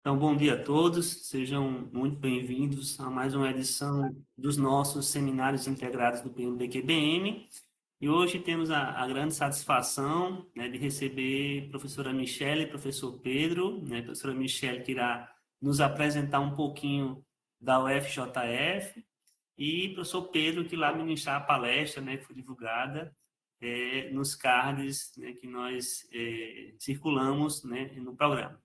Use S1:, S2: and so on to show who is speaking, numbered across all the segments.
S1: Então, bom dia a todos, sejam muito bem-vindos a mais uma edição dos nossos seminários integrados do PMBQBM. E hoje temos a grande satisfação, né, de receber a professora Michele e professor Pedro, né, a professora Michele que irá nos apresentar um pouquinho da UFJF e o professor Pedro que lá ministrar a palestra, né, que foi divulgada nos cards, né, que nós circulamos, né, no programa.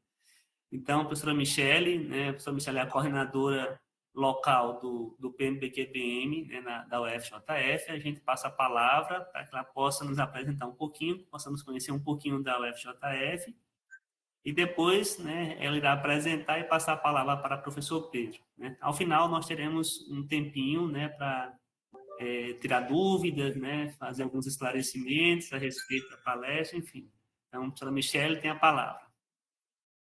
S1: Então, a professora Michele, né, a professora Michele é a coordenadora local do PMBQPM, né, da UFJF. A gente passa a palavra para que ela possa nos apresentar um pouquinho, possamos conhecer um pouquinho da UFJF. E depois, né, ela irá apresentar e passar a palavra para o professor Pedro. Né? Ao final, nós teremos um tempinho, né, para tirar dúvidas, né, fazer alguns esclarecimentos a respeito da palestra, enfim. Então, a professora Michele tem a palavra.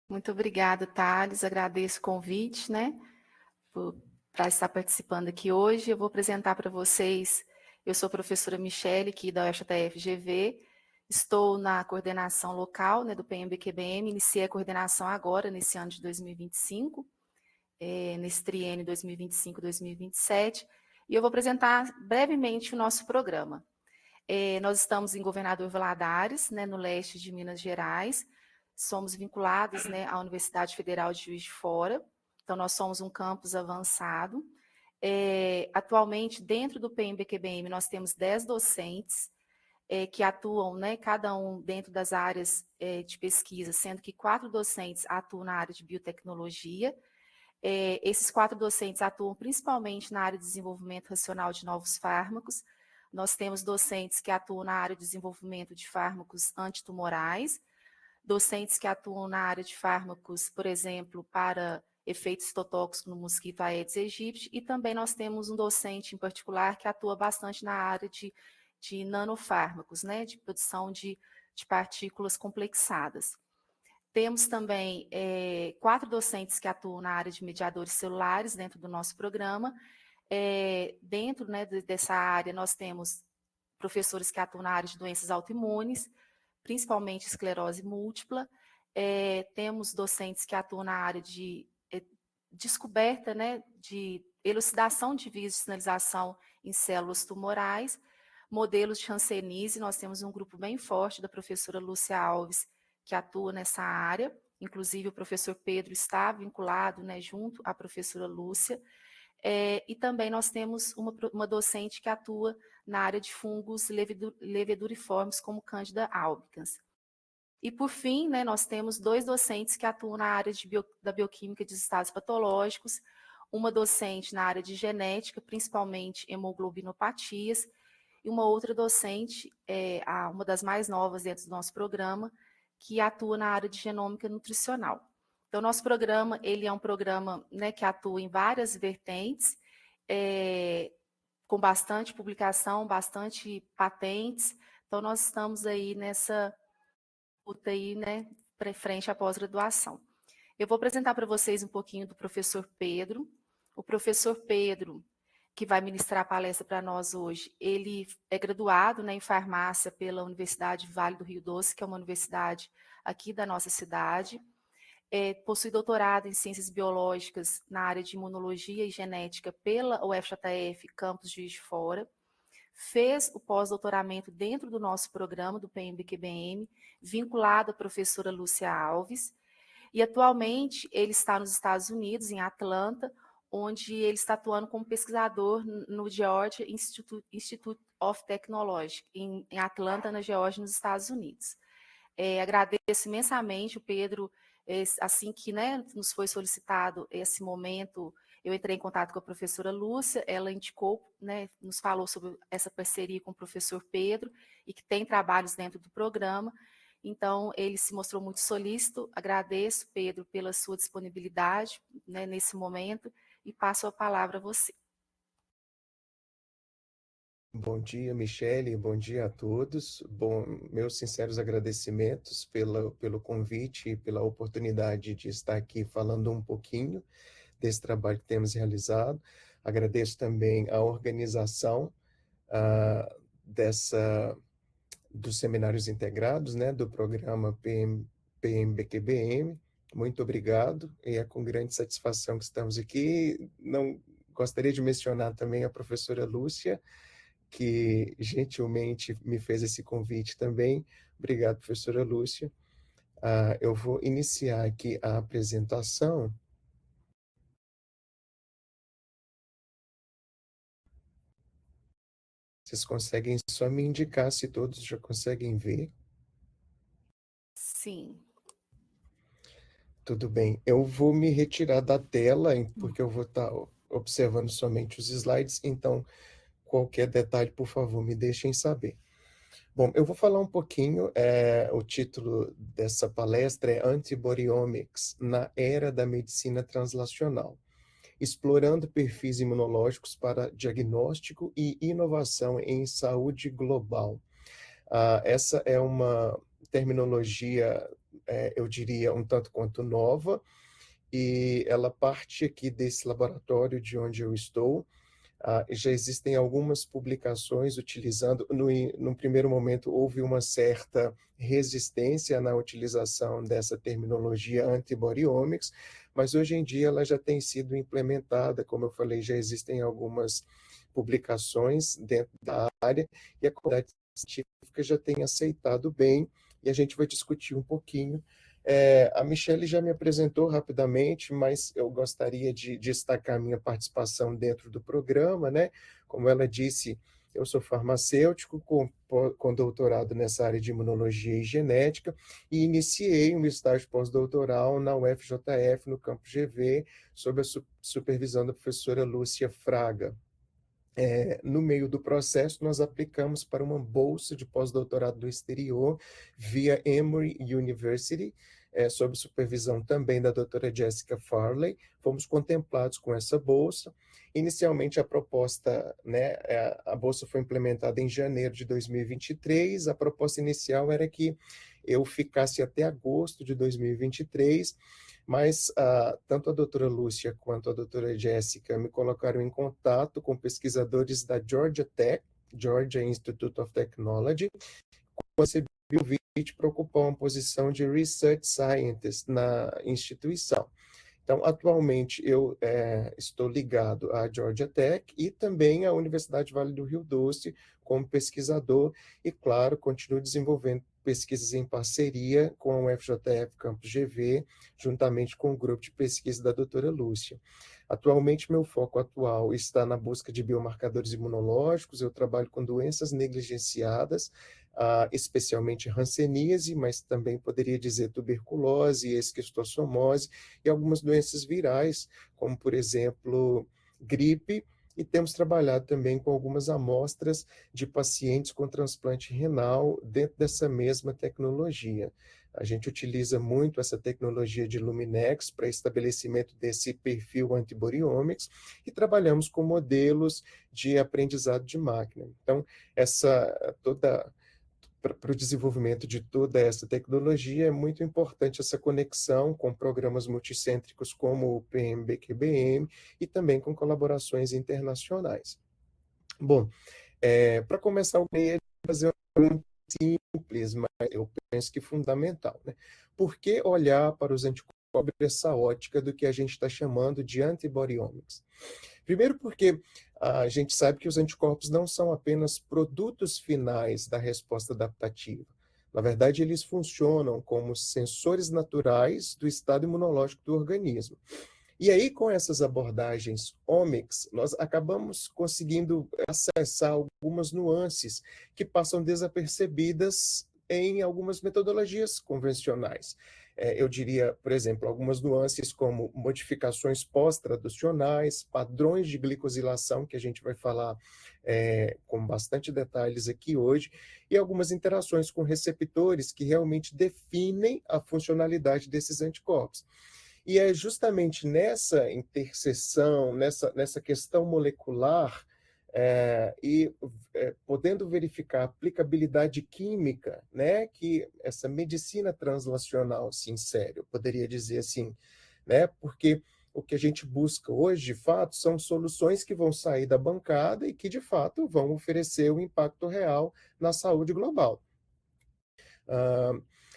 S2: Muito obrigada, Thales. Agradeço o convite, né, para estar participando aqui hoje. Eu vou apresentar para vocês. Eu sou a professora Michele, aqui da UFJF-GV. Estou na coordenação local, né, do PMBQBM. Iniciei a coordenação agora, nesse ano de 2025, nesse triênio 2025-2027. E eu vou apresentar brevemente o nosso programa. Nós estamos em Governador Valadares, né, no leste de Minas Gerais. Somos vinculados, né, à Universidade Federal de Juiz de Fora. Então, nós somos um campus avançado. Atualmente, dentro do PMBQBM, nós temos 10 docentes que atuam, né, cada um dentro das áreas de pesquisa, sendo que 4 docentes atuam na área de biotecnologia. Esses 4 docentes atuam principalmente na área de desenvolvimento racional de novos fármacos. Nós temos docentes que atuam na área de desenvolvimento de fármacos antitumorais, docentes que atuam na área de fármacos, por exemplo, para efeitos citotóxicos no mosquito Aedes aegypti, e também nós temos um docente em particular que atua bastante na área de nanofármacos, né, de produção de partículas complexadas. Temos também 4 docentes que atuam na área de mediadores celulares dentro do nosso programa. Dentro, né, dessa área, nós temos professores que atuam na área de doenças autoimunes, principalmente esclerose múltipla. Temos docentes que atuam na área de descoberta, né, de elucidação de vias de sinalização em células tumorais, modelos de Hanseníase. Nós temos um grupo bem forte da professora Lúcia Alves, que atua nessa área. Inclusive, o professor Pedro está vinculado, né, junto à professora Lúcia. E também nós temos uma docente que atua na área de fungos leveduriformes, como Candida albicans. E, por fim, né, nós temos 2 docentes que atuam na área da bioquímica de estados patológicos, uma docente na área de genética, principalmente hemoglobinopatias, e uma outra docente, uma das mais novas dentro do nosso programa, que atua na área de genômica nutricional. Então, nosso programa, ele é um programa, né, que atua em várias vertentes, com bastante publicação, bastante patentes. Então, nós estamos aí nessa luta aí, né, para frente à pós-graduação. Eu vou apresentar para vocês um pouquinho do professor Pedro. O professor Pedro, que vai ministrar a palestra para nós hoje, ele é graduado, né, em farmácia pela Universidade Vale do Rio Doce, que é uma universidade aqui da nossa cidade. Possui doutorado em ciências biológicas na área de imunologia e genética pela UFJF, campus Juiz de Fora. Fez o pós-doutoramento dentro do nosso programa do PMBQBM, vinculado à professora Lúcia Alves, e atualmente ele está nos Estados Unidos, em Atlanta, onde ele está atuando como pesquisador no Georgia Institute of Technology, em Atlanta, na Geórgia, nos Estados Unidos. Agradeço imensamente o Pedro, assim que, né, nos foi solicitado esse momento, eu entrei em contato com a professora Lúcia, ela indicou, né, nos falou sobre essa parceria com o professor Pedro, e que tem trabalhos dentro do programa. Então, ele se mostrou muito solícito. Agradeço, Pedro, pela sua disponibilidade, né, nesse momento, e passo a palavra a você.
S3: Bom dia, Michele, bom dia a todos. Meus sinceros agradecimentos pelo convite e pela oportunidade de estar aqui falando um pouquinho desse trabalho que temos realizado. Agradeço também a organização dos seminários integrados, né, do programa PMBQBM, Muito obrigado, e é com grande satisfação que estamos aqui. Não gostaria de mencionar também a professora Lúcia, que gentilmente me fez esse convite também. Obrigado, professora Lúcia. Eu vou iniciar aqui a apresentação. Vocês conseguem só me indicar se todos já conseguem ver?
S2: Sim.
S3: Tudo bem. Eu vou me retirar da tela, porque eu vou estar observando somente os slides, então qualquer detalhe, por favor, me deixem saber. Bom, eu vou falar um pouquinho, o título dessa palestra é Antibodyomics na Era da Medicina Translacional, explorando perfis imunológicos para diagnóstico e inovação em saúde global. Essa é uma terminologia, eu diria, um tanto quanto nova, e ela parte aqui desse laboratório de onde eu estou. Já existem algumas publicações utilizando, no primeiro momento houve uma certa resistência na utilização dessa terminologia antibodyomics, mas hoje em dia ela já tem sido implementada, como eu falei, já existem algumas publicações dentro da área, e a comunidade científica já tem aceitado bem, e a gente vai discutir um pouquinho. A Michelle já me apresentou rapidamente, mas eu gostaria de destacar a minha participação dentro do programa, né? Como ela disse, eu sou farmacêutico com doutorado nessa área de imunologia e genética e iniciei um estágio pós-doutoral na UFJF, no Campus GV, sob a supervisão da professora Lúcia Fraga. No meio do processo, nós aplicamos para uma bolsa de pós-doutorado do exterior via Emory University, sob supervisão também da doutora Jessica Farley. Fomos contemplados com essa bolsa. Inicialmente, a proposta, né, a bolsa foi implementada em janeiro de 2023. A proposta inicial era que eu ficasse até agosto de 2023, mas tanto a doutora Lúcia quanto a doutora Jéssica me colocaram em contato com pesquisadores da Georgia Tech, Georgia Institute of Technology, recebi o convite para ocupar uma posição de Research Scientist na instituição. Então, atualmente, eu estou ligado à Georgia Tech e também à Universidade Vale do Rio Doce como pesquisador e, claro, continuo desenvolvendo pesquisas em parceria com a UFJF Campus GV, juntamente com o grupo de pesquisa da doutora Lúcia. Atualmente, meu foco atual está na busca de biomarcadores imunológicos, eu trabalho com doenças negligenciadas, especialmente hanseníase, mas também poderia dizer tuberculose, esquistossomose e algumas doenças virais, como, por exemplo, gripe, e temos trabalhado também com algumas amostras de pacientes com transplante renal dentro dessa mesma tecnologia. A gente utiliza muito essa tecnologia de Luminex para estabelecimento desse perfil antibodyomics e trabalhamos com modelos de aprendizado de máquina. Então, para o desenvolvimento de toda essa tecnologia, é muito importante essa conexão com programas multicêntricos como o PMBQBM e também com colaborações internacionais. Bom, para começar, eu queria fazer uma pergunta simples, mas eu penso que fundamental, né? Por que olhar para os anticorpos essa ótica do que a gente está chamando de antibodyomics? Primeiro porque a gente sabe que os anticorpos não são apenas produtos finais da resposta adaptativa. Na verdade, eles funcionam como sensores naturais do estado imunológico do organismo. E aí, com essas abordagens omics, nós acabamos conseguindo acessar algumas nuances que passam desapercebidas em algumas metodologias convencionais. Eu diria, por exemplo, algumas nuances como modificações pós-traducionais, padrões de glicosilação, que a gente vai falar com bastante detalhes aqui hoje, e algumas interações com receptores que realmente definem a funcionalidade desses anticorpos. E é justamente nessa interseção, nessa questão molecular, podendo verificar a aplicabilidade química, né, que essa medicina translacional se insere, eu poderia dizer assim, né, porque o que a gente busca hoje, de fato, são soluções que vão sair da bancada e que, de fato, vão oferecer um impacto real na saúde global.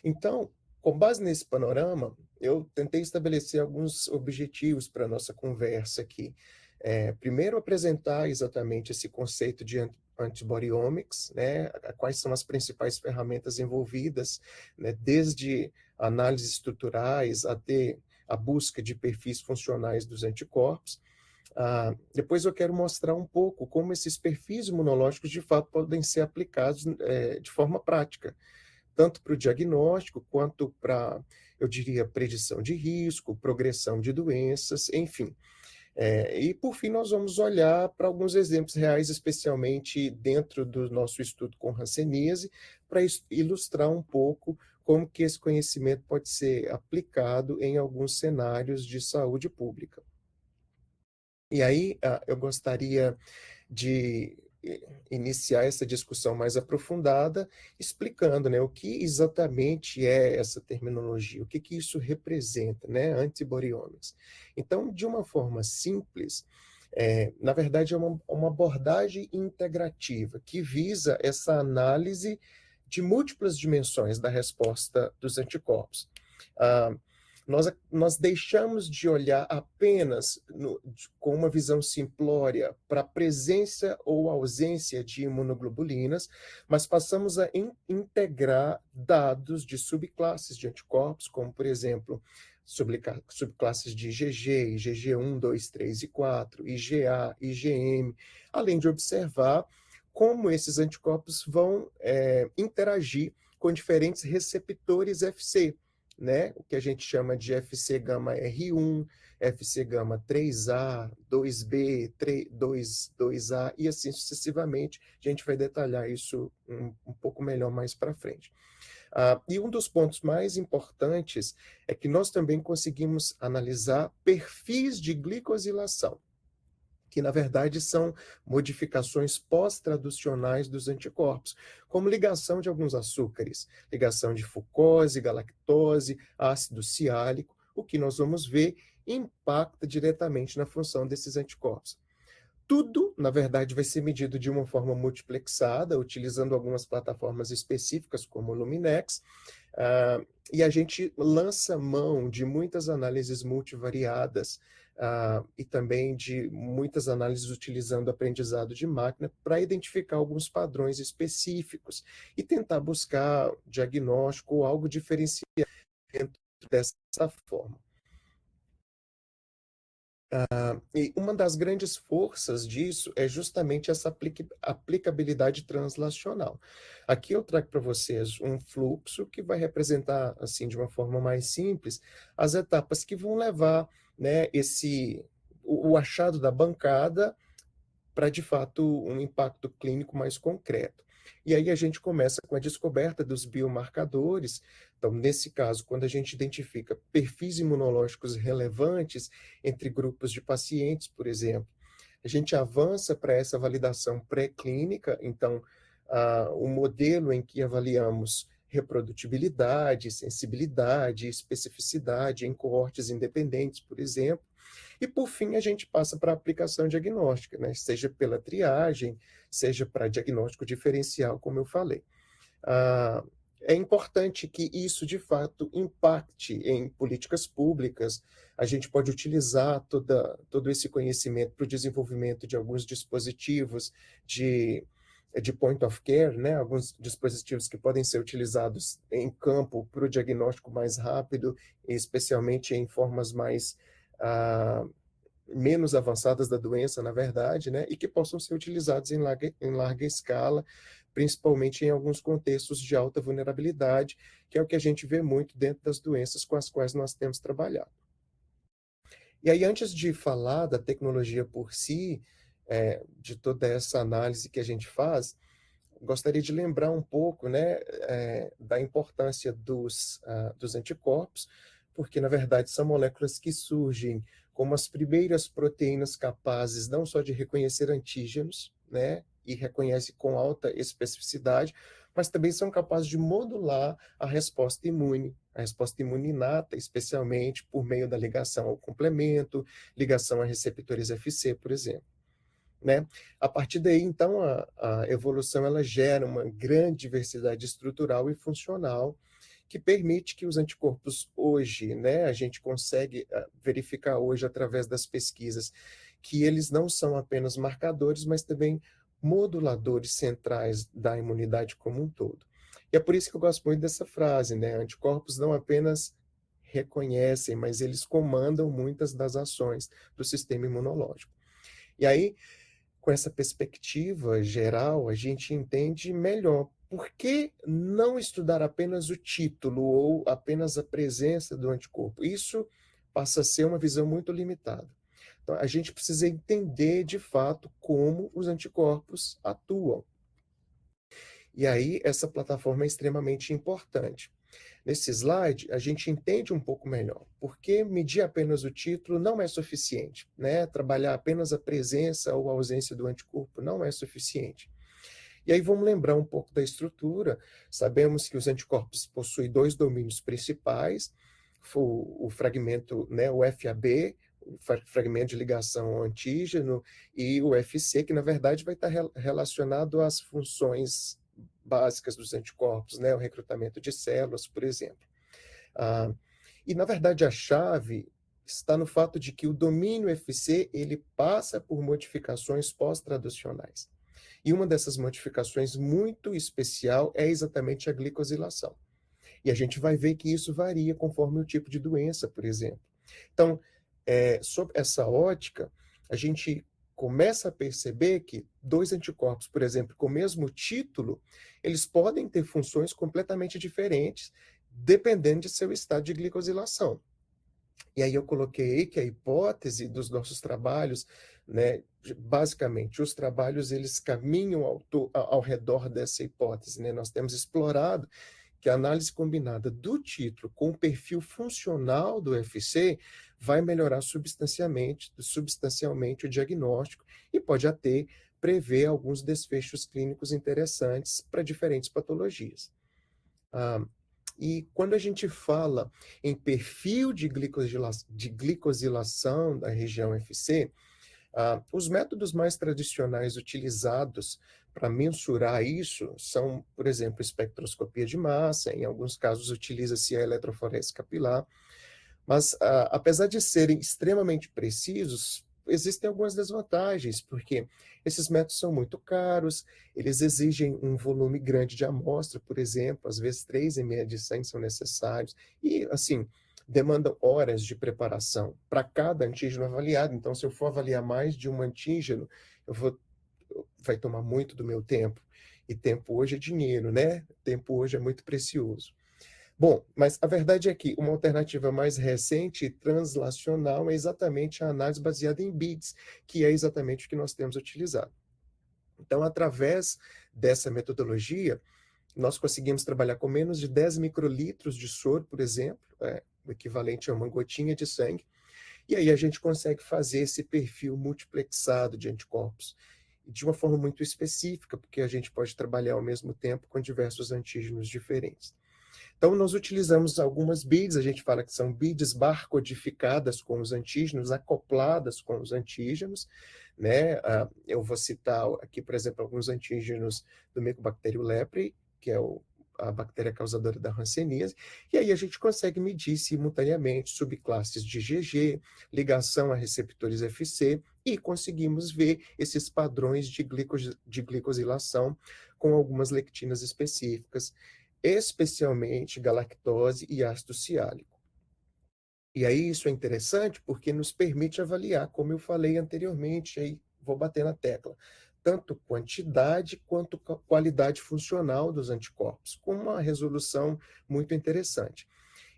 S3: Então, com base nesse panorama, eu tentei estabelecer alguns objetivos para a nossa conversa aqui. Primeiro, apresentar exatamente esse conceito de antibody omics, né? Quais são as principais ferramentas envolvidas, né? Desde análises estruturais até a busca de perfis funcionais dos anticorpos. Depois eu quero mostrar um pouco como esses perfis imunológicos de fato podem ser aplicados de forma prática, tanto para o diagnóstico quanto para, eu diria, predição de risco, progressão de doenças, enfim. E, por fim, nós vamos olhar para alguns exemplos reais, especialmente dentro do nosso estudo com hanseníase, para ilustrar um pouco como que esse conhecimento pode ser aplicado em alguns cenários de saúde pública. E aí, eu gostaria de iniciar essa discussão mais aprofundada, explicando, né, o que exatamente é essa terminologia, o que que isso representa, né, antibody omics. Então, de uma forma simples, na verdade, é uma abordagem integrativa que visa essa análise de múltiplas dimensões da resposta dos anticorpos. Ah, nós deixamos de olhar apenas com uma visão simplória para a presença ou ausência de imunoglobulinas, mas passamos a integrar dados de subclasses de anticorpos, como, por exemplo, subclasses de IgG, IgG1, 2, 3 e 4, IgA, IgM, além de observar como esses anticorpos vão interagir com diferentes receptores FC, né? O que a gente chama de FC gama R1, FC gama 3A, 2B, 2A e assim sucessivamente. A gente vai detalhar isso um pouco melhor mais para frente. E um dos pontos mais importantes é que nós também conseguimos analisar perfis de glicosilação, que na verdade são modificações pós-traducionais dos anticorpos, como ligação de alguns açúcares, ligação de fucose, galactose, ácido ciálico, o que nós vamos ver impacta diretamente na função desses anticorpos. Tudo, na verdade, vai ser medido de uma forma multiplexada, utilizando algumas plataformas específicas, como o Luminex, e a gente lança mão de muitas análises multivariadas e também de muitas análises utilizando aprendizado de máquina para identificar alguns padrões específicos e tentar buscar diagnóstico ou algo diferenciado dessa forma. E uma das grandes forças disso é justamente essa aplicabilidade translacional. Aqui eu trago para vocês um fluxo que vai representar, assim, de uma forma mais simples, as etapas que vão levar, né, o achado da bancada para, de fato, um impacto clínico mais concreto. E aí a gente começa com a descoberta dos biomarcadores. Então, nesse caso, quando a gente identifica perfis imunológicos relevantes entre grupos de pacientes, por exemplo, a gente avança para essa validação pré-clínica. Então, o modelo em que avaliamos reprodutibilidade, sensibilidade, especificidade em coortes independentes, por exemplo. E, por fim, a gente passa para a aplicação diagnóstica, né? Seja pela triagem, seja para diagnóstico diferencial, como eu falei. É importante que isso, de fato, impacte em políticas públicas. A gente pode utilizar todo esse conhecimento para o desenvolvimento de alguns dispositivos de point of care, né? Alguns dispositivos que podem ser utilizados em campo para o diagnóstico mais rápido, especialmente em formas mais menos avançadas da doença, na verdade, né? E que possam ser utilizados em larga escala, principalmente em alguns contextos de alta vulnerabilidade, que é o que a gente vê muito dentro das doenças com as quais nós temos trabalhado. E aí, antes de falar da tecnologia por si, de toda essa análise que a gente faz, gostaria de lembrar um pouco, né, da importância dos anticorpos, porque, na verdade, são moléculas que surgem como as primeiras proteínas capazes não só de reconhecer antígenos, né, e reconhece com alta especificidade, mas também são capazes de modular a resposta imune inata, especialmente por meio da ligação ao complemento, ligação a receptores FC, por exemplo. Né? A partir daí, então, a evolução ela gera uma grande diversidade estrutural e funcional que permite que os anticorpos hoje, né, a gente consegue verificar hoje através das pesquisas, que eles não são apenas marcadores, mas também moduladores centrais da imunidade como um todo. E é por isso que eu gosto muito dessa frase, né? Anticorpos não apenas reconhecem, mas eles comandam muitas das ações do sistema imunológico. E aí, com essa perspectiva geral, a gente entende melhor por que não estudar apenas o título ou apenas a presença do anticorpo. Isso passa a ser uma visão muito limitada. Então, a gente precisa entender de fato como os anticorpos atuam. E aí, essa plataforma é extremamente importante. Nesse slide, a gente entende um pouco melhor, porque medir apenas o título não é suficiente, né? Trabalhar apenas a presença ou a ausência do anticorpo não é suficiente. E aí vamos lembrar um pouco da estrutura. Sabemos que os anticorpos possuem dois domínios principais, o fragmento, né, o FAB, o fragmento de ligação ao antígeno, e o FC, que na verdade vai estar relacionado às funções básicas dos anticorpos, né, o recrutamento de células, por exemplo. E, na verdade, a chave está no fato de que o domínio FC ele passa por modificações pós-traducionais. E uma dessas modificações muito especial é exatamente a glicosilação. E a gente vai ver que isso varia conforme o tipo de doença, por exemplo. Então, sob essa ótica, a gente começa a perceber que dois anticorpos, por exemplo, com o mesmo título, eles podem ter funções completamente diferentes, dependendo de seu estado de glicosilação. E aí eu coloquei que a hipótese dos nossos trabalhos, né, basicamente, os trabalhos eles caminham ao redor dessa hipótese, né? Nós temos explorado que a análise combinada do título com o perfil funcional do UFC vai melhorar substancialmente o diagnóstico e pode até prever alguns desfechos clínicos interessantes para diferentes patologias. E quando a gente fala em perfil de glicosilação da região FC, os métodos mais tradicionais utilizados para mensurar isso são, por exemplo, espectroscopia de massa, em alguns casos utiliza-se a eletroforese capilar, mas apesar de serem extremamente precisos, existem algumas desvantagens, porque esses métodos são muito caros, eles exigem um volume grande de amostra, por exemplo, às vezes 3 ml de sangue são necessários, e assim, demandam horas de preparação para cada antígeno avaliado. Então, se eu for avaliar mais de um antígeno, vai tomar muito do meu tempo. E tempo hoje é dinheiro, né? Tempo hoje é muito precioso. Bom, mas a verdade é que uma alternativa mais recente e translacional é exatamente a análise baseada em bits, que é exatamente o que nós temos utilizado. Então, através dessa metodologia, nós conseguimos trabalhar com menos de 10 microlitros de soro, por exemplo, o equivalente a uma gotinha de sangue, e aí a gente consegue fazer esse perfil multiplexado de anticorpos, de uma forma muito específica, porque a gente pode trabalhar ao mesmo tempo com diversos antígenos diferentes. Então, nós utilizamos algumas beads, a gente fala que são beads barcodificadas com os antígenos, acopladas com os antígenos, né? Eu vou citar aqui, por exemplo, alguns antígenos do Mycobacterium leprae, que é a bactéria causadora da hanseníase, e aí a gente consegue medir simultaneamente subclasses de GG, ligação a receptores FC, e conseguimos ver esses padrões de glicosilação com algumas lectinas específicas, especialmente galactose e ácido ciálico. E aí isso é interessante porque nos permite avaliar, como eu falei anteriormente, aí vou bater na tecla, tanto quantidade quanto qualidade funcional dos anticorpos, com uma resolução muito interessante.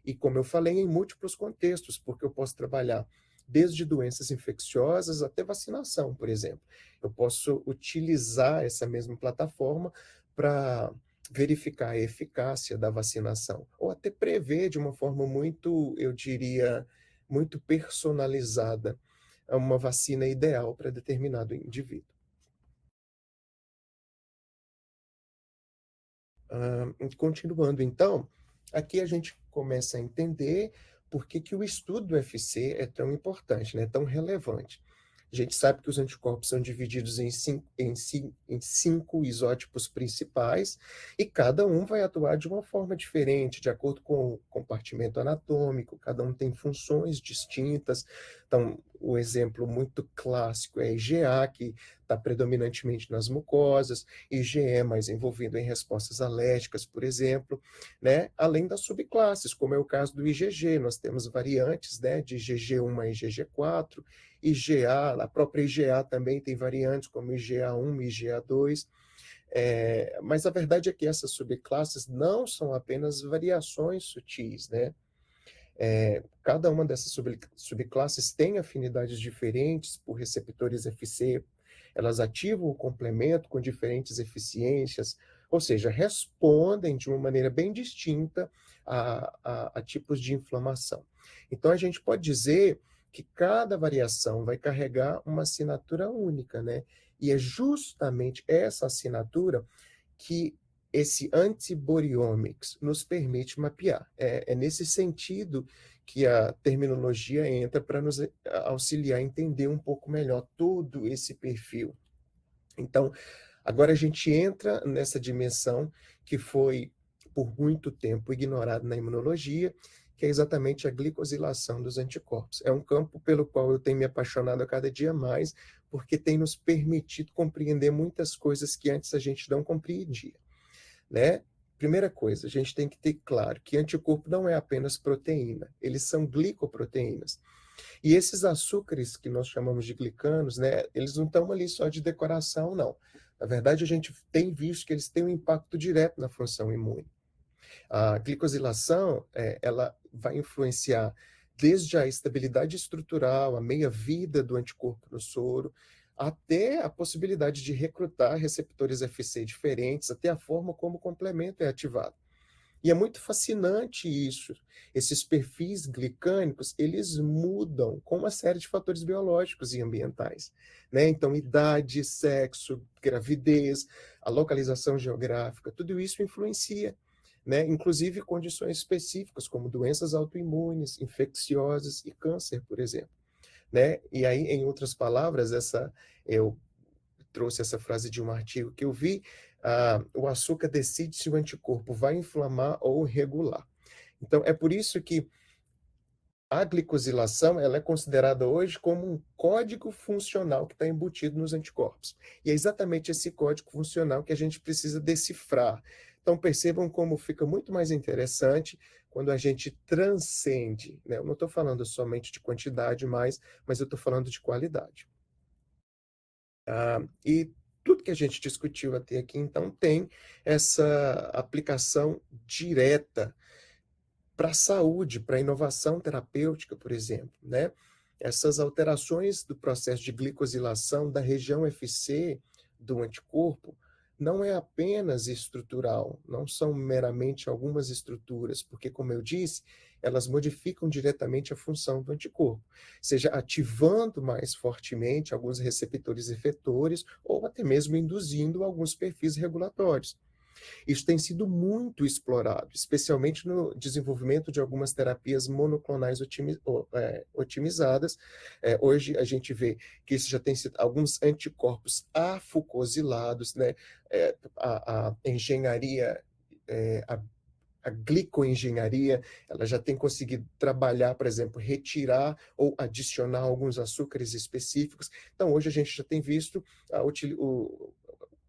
S3: E como eu falei, em múltiplos contextos, porque eu posso trabalhar desde doenças infecciosas até vacinação, por exemplo. Eu posso utilizar essa mesma plataforma para verificar a eficácia da vacinação, ou até prever de uma forma muito, eu diria, muito personalizada, uma vacina ideal para determinado indivíduo. Continuando, então, aqui a gente começa a entender por que o estudo do UFC é tão importante, né, tão relevante. A gente sabe que os anticorpos são divididos em cinco isótipos principais, e cada um vai atuar de uma forma diferente, de acordo com o compartimento anatômico, cada um tem funções distintas. Então, o exemplo muito clássico é IgA, que está predominantemente nas mucosas, IgE mais envolvido em respostas alérgicas, por exemplo, né? Além das subclasses, como é o caso do IgG, nós temos variantes, né, de IgG1 a IgG4, IgA, a própria IgA também tem variantes, como IgA1 e IgA2, mas a verdade é que essas subclasses não são apenas variações sutis, né? Cada uma dessas subclasses tem afinidades diferentes por receptores FC, elas ativam o complemento com diferentes eficiências, ou seja, respondem de uma maneira bem distinta a tipos de inflamação. Então, a gente pode dizer que cada variação vai carregar uma assinatura única, né? E é justamente essa assinatura que esse antibodyomics nos permite mapear. É nesse sentido que a terminologia entra para nos auxiliar a entender um pouco melhor todo esse perfil. Então, agora a gente entra nessa dimensão que foi por muito tempo ignorada na imunologia, que é exatamente a glicosilação dos anticorpos. É um campo pelo qual eu tenho me apaixonado a cada dia mais, porque tem nos permitido compreender muitas coisas que antes a gente não compreendia, né? Primeira coisa, a gente tem que ter claro que anticorpo não é apenas proteína, eles são glicoproteínas. E esses açúcares que nós chamamos de glicanos, né, eles não estão ali só de decoração, não. Na verdade, a gente tem visto que eles têm um impacto direto na função imune. A glicosilação, ela vai influenciar desde a estabilidade estrutural, a meia-vida do anticorpo no soro, até a possibilidade de recrutar receptores FC diferentes, até a forma como o complemento é ativado. E é muito fascinante isso. Esses perfis glicânicos, eles mudam com uma série de fatores biológicos e ambientais, né? Então, idade, sexo, gravidez, a localização geográfica, tudo isso influencia, né? Inclusive condições específicas, como doenças autoimunes, infecciosas e câncer, por exemplo, né? E aí, em outras palavras, eu trouxe essa frase de um artigo que eu vi, o açúcar decide se o anticorpo vai inflamar ou regular. Então, é por isso que a glicosilação ela é considerada hoje como um código funcional que está embutido nos anticorpos. E é exatamente esse código funcional que a gente precisa decifrar. Então, percebam como fica muito mais interessante quando a gente transcende, né? Eu não estou falando somente de quantidade mais, mas eu estou falando de qualidade. E tudo que a gente discutiu até aqui, então, tem essa aplicação direta para a saúde, para a inovação terapêutica, por exemplo, né? Essas alterações do processo de glicosilação da região FC do anticorpo não é apenas estrutural, não são meramente algumas estruturas, porque, como eu disse, elas modificam diretamente a função do anticorpo, seja ativando mais fortemente alguns receptores efetores ou até mesmo induzindo alguns perfis regulatórios. Isso tem sido muito explorado, especialmente no desenvolvimento de algumas terapias monoclonais otimizadas. Hoje a gente vê que isso já tem sido alguns anticorpos afucosilados, né? A engenharia, a glicoengenharia, ela já tem conseguido trabalhar, por exemplo, retirar ou adicionar alguns açúcares específicos. Então, hoje a gente já tem visto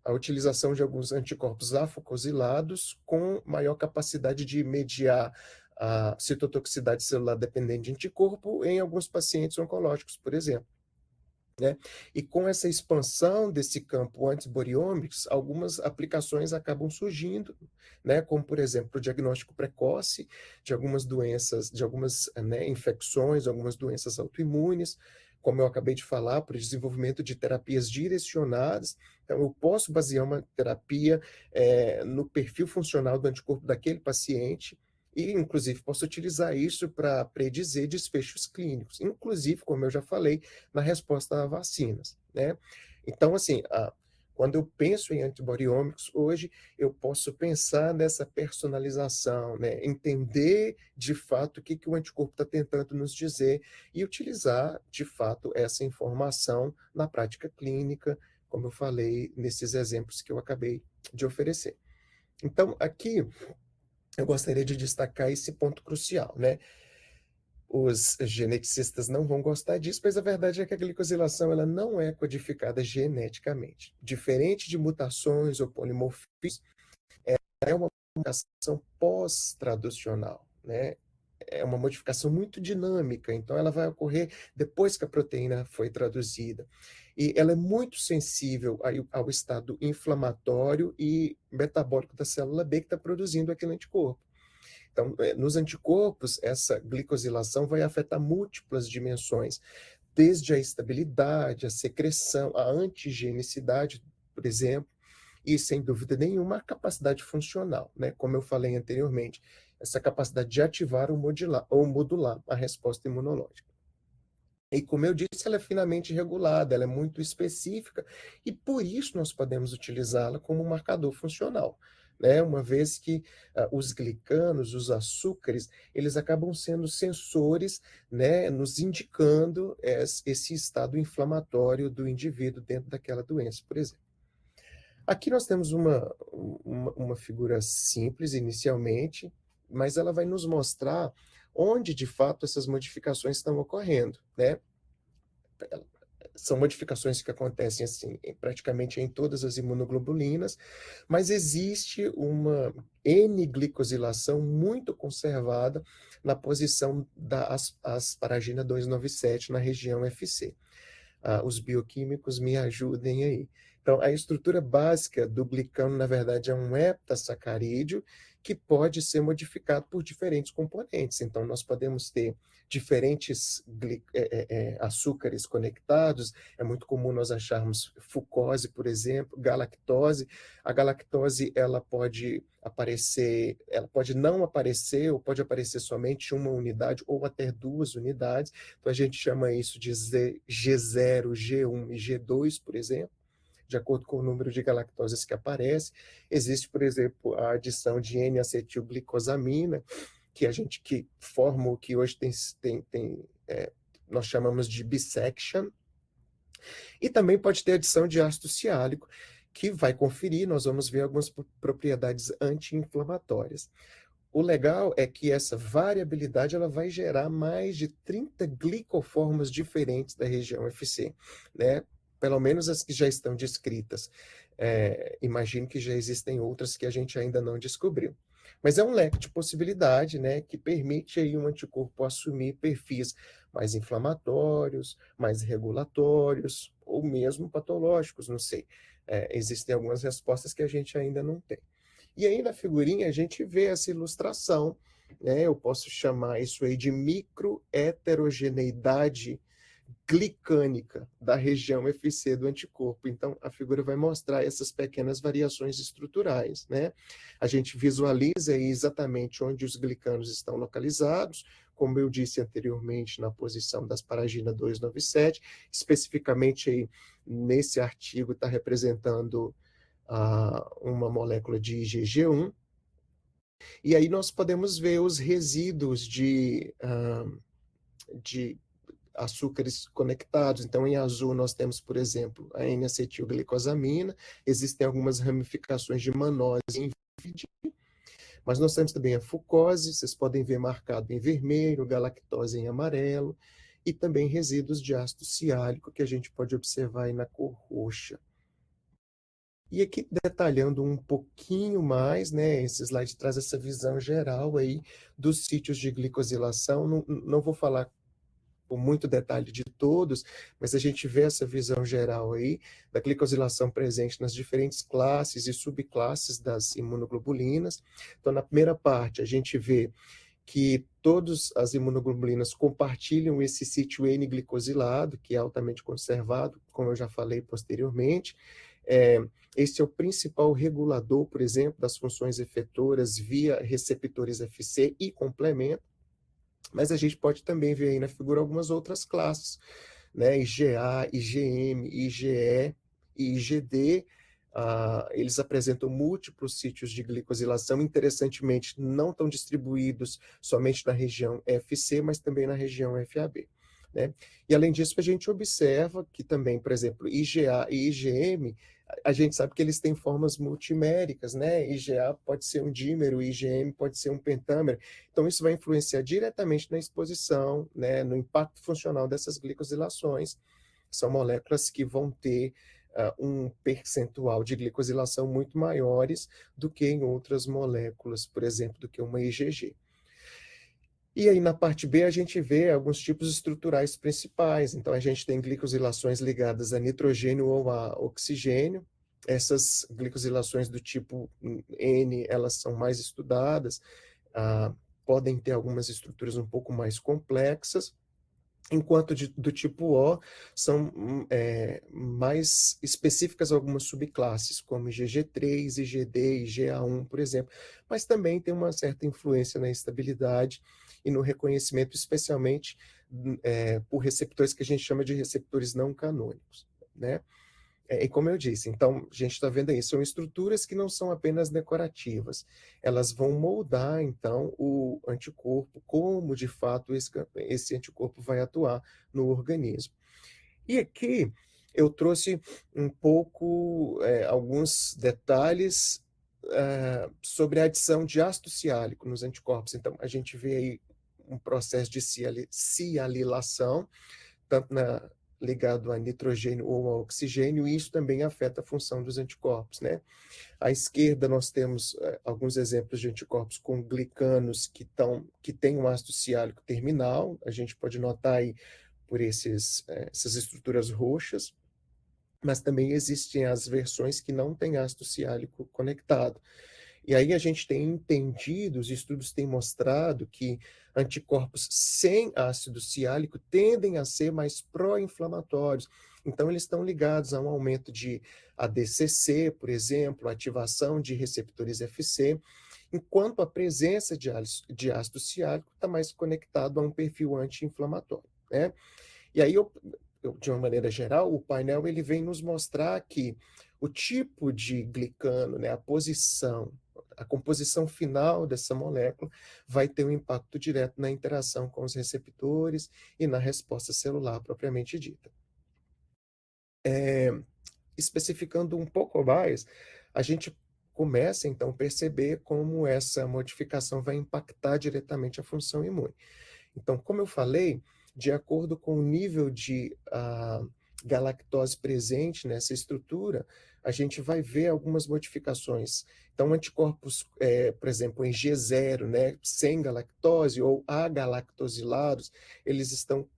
S3: a utilização de alguns anticorpos afucosilados com maior capacidade de mediar a citotoxicidade celular dependente de anticorpo em alguns pacientes oncológicos, por exemplo, né? E com essa expansão desse campo antibodyomics, algumas aplicações acabam surgindo, né? Como, por exemplo, o diagnóstico precoce de algumas doenças, de algumas, né, infecções, algumas doenças autoimunes, como eu acabei de falar, para o desenvolvimento de terapias direcionadas. Então, eu posso basear uma terapia no perfil funcional do anticorpo daquele paciente, e, inclusive, posso utilizar isso para predizer desfechos clínicos, inclusive, como eu já falei, na resposta a vacinas, né? Então, assim, Quando eu penso em antibiotiômicos, hoje eu posso pensar nessa personalização, né? Entender de fato o que o anticorpo está tentando nos dizer e utilizar de fato essa informação na prática clínica, como eu falei nesses exemplos que eu acabei de oferecer. Então, aqui eu gostaria de destacar esse ponto crucial, né? Os geneticistas não vão gostar disso, mas a verdade é que a glicosilação ela não é codificada geneticamente. Diferente de mutações ou polimorfismos, é uma modificação pós-traducional, né? É uma modificação muito dinâmica, então ela vai ocorrer depois que a proteína foi traduzida. E ela é muito sensível ao estado inflamatório e metabólico da célula B que está produzindo aquele anticorpo. Então, nos anticorpos, essa glicosilação vai afetar múltiplas dimensões, desde a estabilidade, a secreção, a antigenicidade, por exemplo, e, sem dúvida nenhuma, a capacidade funcional, né? Como eu falei anteriormente, essa capacidade de ativar ou modular a resposta imunológica. E, como eu disse, ela é finamente regulada, ela é muito específica, e por isso nós podemos utilizá-la como marcador funcional, né? Uma vez que os glicanos, os açúcares, eles acabam sendo sensores, né, nos indicando esse estado inflamatório do indivíduo dentro daquela doença, por exemplo. Aqui nós temos uma figura simples inicialmente, mas ela vai nos mostrar onde, de fato, essas modificações estão ocorrendo, né? São modificações que acontecem assim, praticamente em todas as imunoglobulinas, mas existe uma N-glicosilação muito conservada na posição da asparagina 297 na região FC. Os bioquímicos me ajudem aí. Então, a estrutura básica do glicano, na verdade, é um heptasacarídeo que pode ser modificado por diferentes componentes. Então, nós podemos ter diferentes açúcares conectados. É muito comum nós acharmos fucose, por exemplo, galactose. A galactose, ela pode aparecer, ela pode não aparecer, ou pode aparecer somente uma unidade, ou até 2 unidades. Então, a gente chama isso de G0, G1 e G2, por exemplo, de acordo com o número de galactoses que aparece. Existe, por exemplo, a adição de N-acetilglicosamina, que forma o que hoje nós chamamos de bisection. E também pode ter adição de ácido ciálico, que vai conferir, nós vamos ver algumas propriedades anti-inflamatórias. O legal é que essa variabilidade ela vai gerar mais de 30 glicoformas diferentes da região FC, né? Pelo menos as que já estão descritas. Imagino que já existem outras que a gente ainda não descobriu. Mas é um leque de possibilidade, né, que permite aí um anticorpo assumir perfis mais inflamatórios, mais regulatórios, ou mesmo patológicos, não sei. Existem algumas respostas que a gente ainda não tem. E aí na figurinha a gente vê essa ilustração, né? Eu posso chamar isso aí de microheterogeneidade glicânica da região FC do anticorpo. Então, a figura vai mostrar essas pequenas variações estruturais, né? A gente visualiza aí exatamente onde os glicanos estão localizados, como eu disse anteriormente, na posição da asparagina 297, especificamente aí nesse artigo está representando uma molécula de IgG1, e aí nós podemos ver os resíduos de açúcares conectados. Então, em azul, nós temos, por exemplo, a N-acetilglicosamina, existem algumas ramificações de manose em verde, mas nós temos também a fucose, vocês podem ver marcado em vermelho, galactose em amarelo, e também resíduos de ácido ciálico, que a gente pode observar aí na cor roxa. E aqui detalhando um pouquinho mais, né, esse slide traz essa visão geral aí dos sítios de glicosilação. Não vou falar com muito detalhe de todos, mas a gente vê essa visão geral aí da glicosilação presente nas diferentes classes e subclasses das imunoglobulinas. Então, na primeira parte, a gente vê que todas as imunoglobulinas compartilham esse sítio N-glicosilado, que é altamente conservado, como eu já falei posteriormente. Esse é o principal regulador, por exemplo, das funções efetoras via receptores FC e complemento, mas a gente pode também ver aí na figura algumas outras classes, né? IgA, IgM, IgE e IgD, Eles apresentam múltiplos sítios de glicosilação, interessantemente, não estão distribuídos somente na região FC, mas também na região FAB. Né? E, além disso, a gente observa que também, por exemplo, IgA e IgM, a gente sabe que eles têm formas multiméricas, né? IgA pode ser um dímero, IgM pode ser um pentâmero. Então, isso vai influenciar diretamente na exposição, né? No impacto funcional dessas glicosilações. São moléculas que vão ter um percentual de glicosilação muito maiores do que em outras moléculas, por exemplo, do que uma IgG. E aí, na parte B, a gente vê alguns tipos estruturais principais. Então, a gente tem glicosilações ligadas a nitrogênio ou a oxigênio. Essas glicosilações do tipo N, elas são mais estudadas, podem ter algumas estruturas um pouco mais complexas, enquanto do tipo O são mais específicas algumas subclasses, como IgG3, IgD, IgA1, por exemplo, mas também tem uma certa influência na estabilidade e no reconhecimento, especialmente por receptores que a gente chama de receptores não canônicos, né? E como eu disse, então, a gente está vendo aí, são estruturas que não são apenas decorativas, elas vão moldar, então, o anticorpo, como, de fato, esse anticorpo vai atuar no organismo. E aqui eu trouxe um pouco, alguns detalhes sobre a adição de ácido ciálico nos anticorpos. Então, a gente vê aí um processo de cialilação, tanto ligado a nitrogênio ou a oxigênio, e isso também afeta a função dos anticorpos, né? À esquerda nós temos alguns exemplos de anticorpos com glicanos que têm um ácido ciálico terminal, a gente pode notar aí por essas estruturas roxas, mas também existem as versões que não têm ácido ciálico conectado. E aí a gente tem entendido, os estudos têm mostrado que anticorpos sem ácido ciálico tendem a ser mais pró-inflamatórios. Então, eles estão ligados a um aumento de ADCC, por exemplo, ativação de receptores FC, enquanto a presença de ácido ciálico está mais conectado a um perfil anti-inflamatório, né? E aí, de uma maneira geral, o painel ele vem nos mostrar que o tipo de glicano, né, a composição final dessa molécula vai ter um impacto direto na interação com os receptores e na resposta celular propriamente dita. Especificando um pouco mais, a gente começa então a perceber como essa modificação vai impactar diretamente a função imune. Então, como eu falei, de acordo com o nível de galactose presente nessa estrutura, a gente vai ver algumas modificações. Então, anticorpos, por exemplo, em G0, né, sem galactose ou agalactosilados, eles estão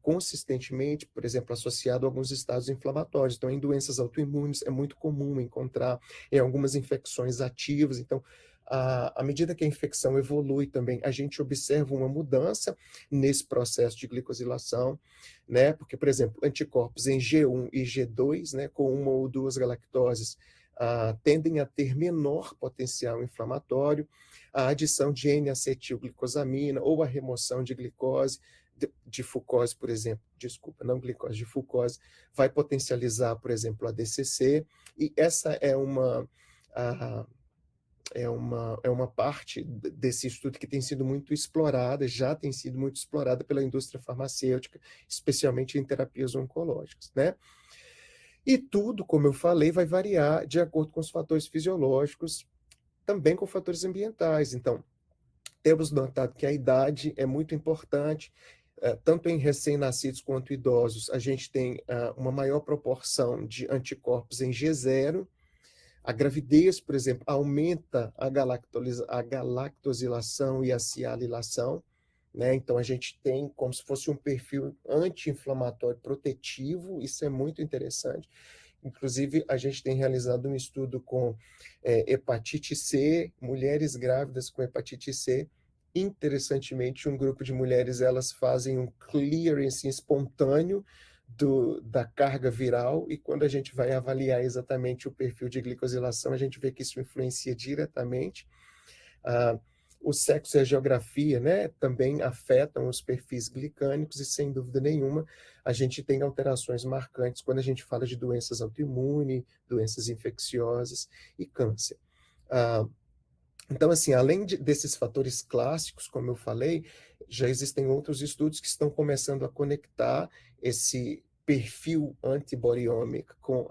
S3: consistentemente, por exemplo, associado a alguns estados inflamatórios. Então, em doenças autoimunes é muito comum encontrar em algumas infecções ativas. Então, à medida que a infecção evolui também, a gente observa uma mudança nesse processo de glicosilação, né? Porque, por exemplo, anticorpos em G1 e G2, né, com uma ou duas galactoses, tendem a ter menor potencial inflamatório. A adição de N-acetilglicosamina ou a remoção de glicose, de fucose, por exemplo, não glicose, de fucose, vai potencializar, por exemplo, a DCC, e essa é uma parte desse estudo que tem sido muito explorada, já tem sido muito explorada pela indústria farmacêutica, especialmente em terapias oncológicas, né? E tudo, como eu falei, vai variar de acordo com os fatores fisiológicos, também com fatores ambientais. Então, temos notado que a idade é muito importante, tanto em recém-nascidos quanto idosos, a gente tem uma maior proporção de anticorpos em G0. A gravidez, por exemplo, aumenta a galactosilação e a cialilação, né? Então, a gente tem como se fosse um perfil anti-inflamatório protetivo, isso é muito interessante. Inclusive, a gente tem realizado um estudo com hepatite C, mulheres grávidas com hepatite C. Interessantemente, um grupo de mulheres, elas fazem um clearance espontâneo da carga viral, e quando a gente vai avaliar exatamente o perfil de glicosilação, a gente vê que isso influencia diretamente. O sexo e a geografia, né, também afetam os perfis glicâmicos e, sem dúvida nenhuma, a gente tem alterações marcantes quando a gente fala de doenças autoimunes, doenças infecciosas e câncer. Ah, então, assim, além desses fatores clássicos, como eu falei, já existem outros estudos que estão começando a conectar esse perfil antibodiômico com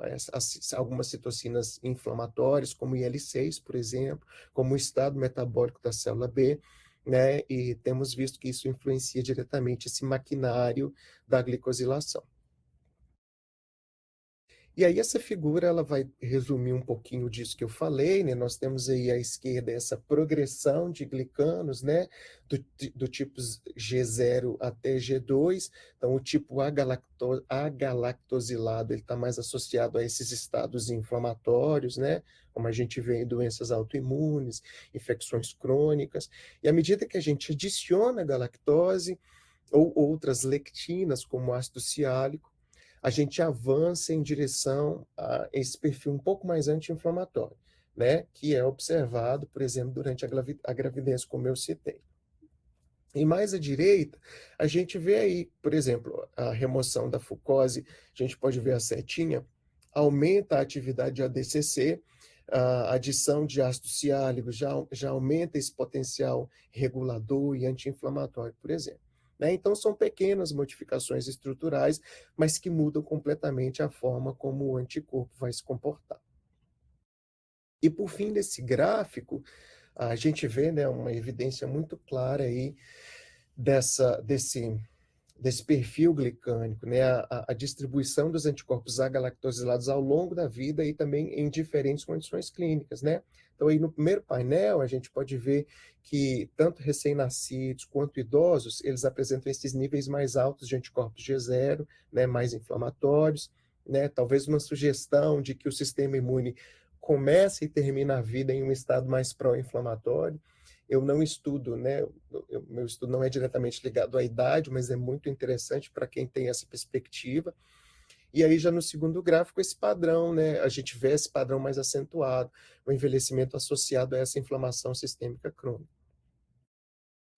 S3: algumas citocinas inflamatórias, como IL-6, por exemplo, como o estado metabólico da célula B, né? E temos visto que isso influencia diretamente esse maquinário da glicosilação. E aí essa figura ela vai resumir um pouquinho disso que eu falei, né? Nós temos aí à esquerda essa progressão de glicanos, né? Do tipo G0 até G2. Então o tipo agalactosilado ele está mais associado a esses estados inflamatórios, né? Como a gente vê em doenças autoimunes, infecções crônicas. E à medida que a gente adiciona a galactose ou outras lectinas, como ácido ciálico, a gente avança em direção a esse perfil um pouco mais anti-inflamatório, né? Que é observado, por exemplo, durante a gravidez, como eu citei. E mais à direita, a gente vê aí, por exemplo, a remoção da fucose, a gente pode ver a setinha, aumenta a atividade de ADCC, a adição de ácido ciálico já aumenta esse potencial regulador e anti-inflamatório, por exemplo. Né? Então, são pequenas modificações estruturais, mas que mudam completamente a forma como o anticorpo vai se comportar. E, por fim desse gráfico, a gente vê, né, uma evidência muito clara aí desse perfil glicânico, né, a distribuição dos anticorpos agalactosilados ao longo da vida e também em diferentes condições clínicas, né? Então, aí no primeiro painel, a gente pode ver que tanto recém-nascidos quanto idosos, eles apresentam esses níveis mais altos de anticorpos G0, né, mais inflamatórios, né? Talvez uma sugestão de que o sistema imune começa e termina a vida em um estado mais pró-inflamatório. Eu não estudo, né? Meu estudo não é diretamente ligado à idade, mas é muito interessante para quem tem essa perspectiva. E aí, já no segundo gráfico, esse padrão, né? A gente vê esse padrão mais acentuado, o envelhecimento associado a essa inflamação sistêmica crônica.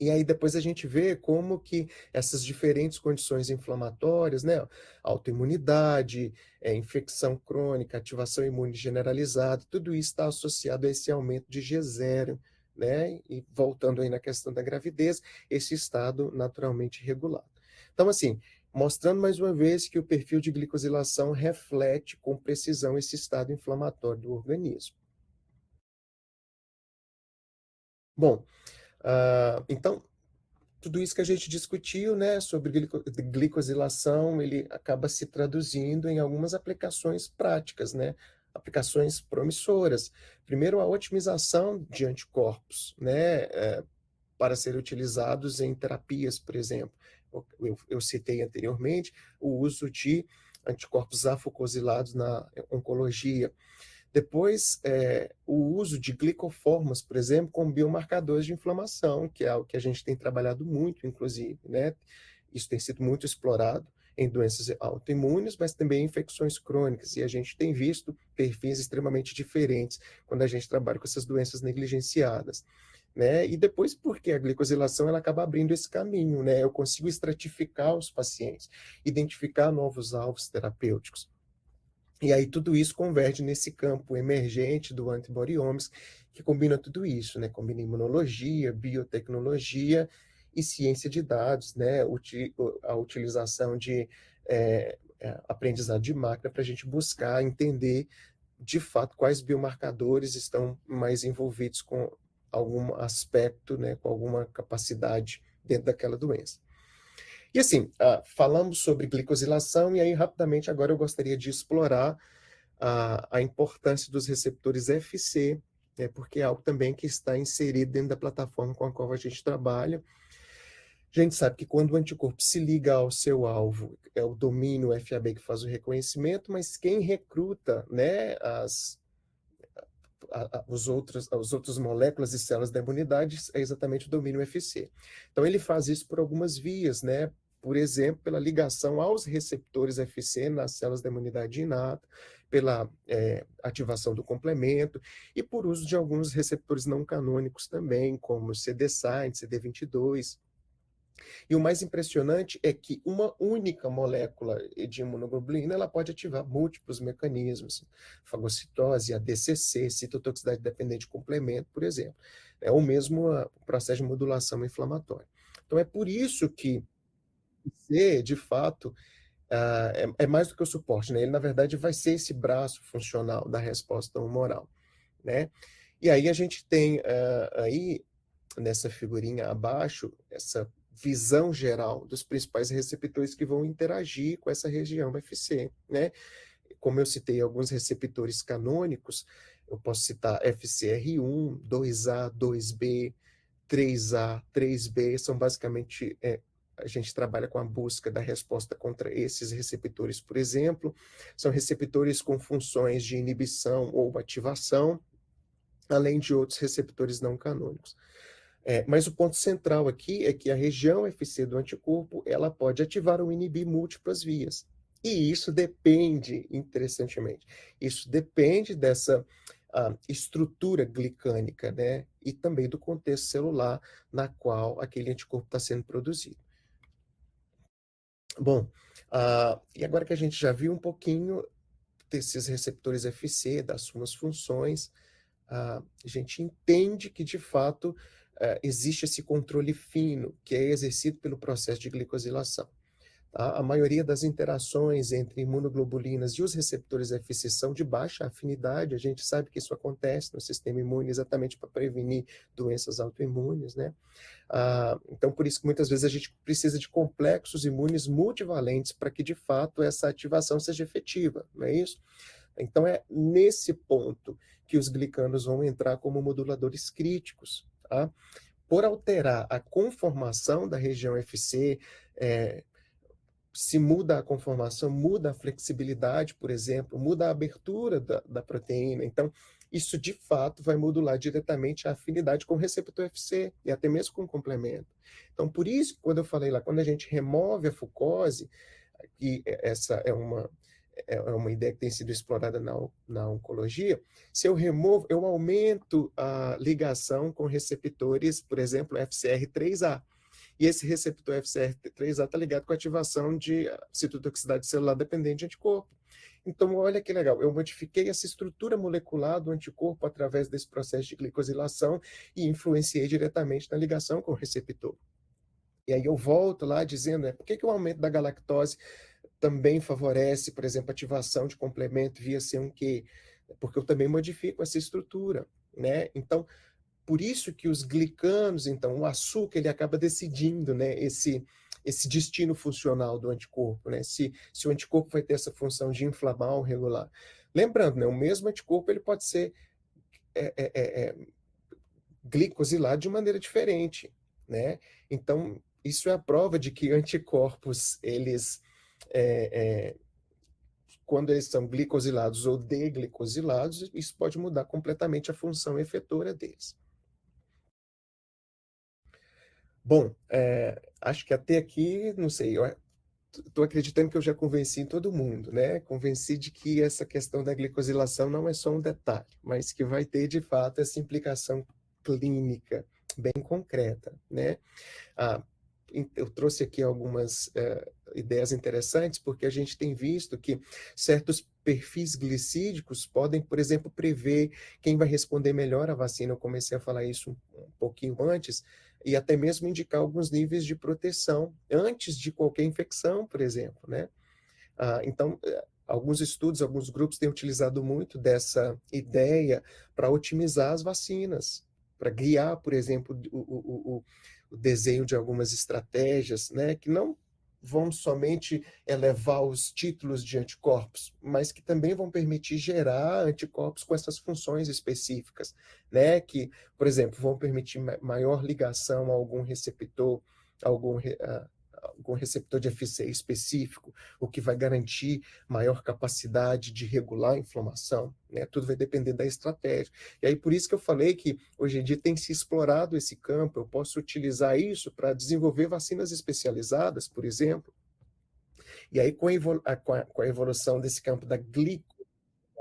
S3: E aí depois a gente vê como que essas diferentes condições inflamatórias, né, autoimunidade, infecção crônica, ativação imune generalizada, tudo isso está associado a esse aumento de G0, né, e voltando aí na questão da gravidez, esse estado naturalmente regulado. Então, assim, mostrando mais uma vez que o perfil de glicosilação reflete com precisão esse estado inflamatório do organismo. Bom, então, tudo isso que a gente discutiu, né, sobre glicosilação, ele acaba se traduzindo em algumas aplicações práticas, né, aplicações promissoras. Primeiro, a otimização de anticorpos, né, para serem utilizados em terapias, por exemplo. Eu citei anteriormente o uso de anticorpos afucosilados na oncologia. Depois, o uso de glicoformas, por exemplo, como biomarcadores de inflamação, que é algo que a gente tem trabalhado muito, inclusive, né? Isso tem sido muito explorado em doenças autoimunes, mas também em infecções crônicas, e a gente tem visto perfis extremamente diferentes quando a gente trabalha com essas doenças negligenciadas. Né? E depois, porque a glicosilação ela acaba abrindo esse caminho, né? Eu consigo estratificar os pacientes, identificar novos alvos terapêuticos. E aí tudo isso converge nesse campo emergente do antibodiomics, que combina tudo isso, né? Combina imunologia, biotecnologia e ciência de dados, né? A utilização de aprendizado de máquina para a gente buscar entender, de fato, quais biomarcadores estão mais envolvidos com algum aspecto, né? Com alguma capacidade dentro daquela doença. E assim, falamos sobre glicosilação, e aí rapidamente agora eu gostaria de explorar a importância dos receptores FC, né, porque é algo também que está inserido dentro da plataforma com a qual a gente trabalha. A gente sabe que quando o anticorpo se liga ao seu alvo, é o domínio FAB que faz o reconhecimento, mas quem recruta, né, as outras moléculas e células da imunidade é exatamente o domínio FC. Então, ele faz isso por algumas vias, né? Por exemplo, pela ligação aos receptores FC nas células da imunidade inata, pela ativação do complemento e por uso de alguns receptores não canônicos também, como CD-SINE, CD22. E o mais impressionante é que uma única molécula de imunoglobulina ela pode ativar múltiplos mecanismos, fagocitose, ADCC, citotoxicidade dependente de complemento, por exemplo, ou mesmo o processo de modulação inflamatória. Então é por isso que C, de fato, é mais do que o suporte, né? Ele, na verdade, vai ser esse braço funcional da resposta humoral, né? E aí a gente tem aí, nessa figurinha abaixo, essa visão geral dos principais receptores que vão interagir com essa região FC, né? Como eu citei alguns receptores canônicos, eu posso citar FCR1, 2A, 2B, 3A, 3B, são basicamente a gente trabalha com a busca da resposta contra esses receptores, por exemplo, são receptores com funções de inibição ou ativação, além de outros receptores não canônicos. Mas o ponto central aqui é que a região FC do anticorpo, ela pode ativar ou inibir múltiplas vias. E isso depende, interessantemente, isso depende dessa estrutura glicânica, né? E também do contexto celular na qual aquele anticorpo está sendo produzido. Bom, e agora que a gente já viu um pouquinho desses receptores FC, das suas funções, a gente entende que, de fato, existe esse controle fino que é exercido pelo processo de glicosilação. Tá? A maioria das interações entre imunoglobulinas e os receptores FC são de baixa afinidade, a gente sabe que isso acontece no sistema imune exatamente para prevenir doenças autoimunes, né? Então, por isso que muitas vezes a gente precisa de complexos imunes multivalentes para que, de fato, essa ativação seja efetiva, não é isso? Então, é nesse ponto que os glicanos vão entrar como moduladores críticos, tá? Por alterar a conformação da região FC, se muda a conformação, muda a flexibilidade, por exemplo, muda a abertura da proteína. Então, isso de fato vai modular diretamente a afinidade com o receptor FC e até mesmo com o complemento. Então, por isso, quando eu falei lá, quando a gente remove a fucose, e essa é uma ideia que tem sido explorada na oncologia, se eu removo, eu aumento a ligação com receptores, por exemplo, FCR3A. E esse receptor FCR3A está ligado com a ativação de citotoxicidade celular dependente de anticorpo. Então, olha que legal, eu modifiquei essa estrutura molecular do anticorpo através desse processo de glicosilação e influenciei diretamente na ligação com o receptor. E aí eu volto lá dizendo, por que o aumento da galactose também favorece, por exemplo, a ativação de complemento via C1q? Porque eu também modifico essa estrutura, né? Então, por isso que os glicanos, então, o açúcar, ele acaba decidindo, né, esse destino funcional do anticorpo, né? Se o anticorpo vai ter essa função de inflamar ou regular. Lembrando, né, o mesmo anticorpo ele pode ser glicosilado de maneira diferente, né? Então, isso é a prova de que anticorpos, eles, quando eles são glicosilados ou deglicosilados, isso pode mudar completamente a função efetora deles. Bom, acho que até aqui, não sei, eu estou acreditando que eu já convenci todo mundo, né? Convenci de que essa questão da glicosilação não é só um detalhe, mas que vai ter, de fato, essa implicação clínica bem concreta, né? Eu trouxe aqui algumas ideias interessantes, porque a gente tem visto que certos perfis glicídicos podem, por exemplo, prever quem vai responder melhor à vacina. Eu comecei a falar isso um pouquinho antes, e até mesmo indicar alguns níveis de proteção antes de qualquer infecção, por exemplo, né? Então, alguns estudos, alguns grupos têm utilizado muito dessa ideia para otimizar as vacinas, para guiar, por exemplo, o desenho de algumas estratégias, né, que não vão somente elevar os títulos de anticorpos, mas que também vão permitir gerar anticorpos com essas funções específicas, né, que, por exemplo, vão permitir maior ligação a algum receptor, algum receptor de FC específico, o que vai garantir maior capacidade de regular a inflamação, né? Tudo vai depender da estratégia. E aí, por isso que eu falei que hoje em dia tem se explorado esse campo, eu posso utilizar isso para desenvolver vacinas especializadas, por exemplo, e aí com a evolução desse campo da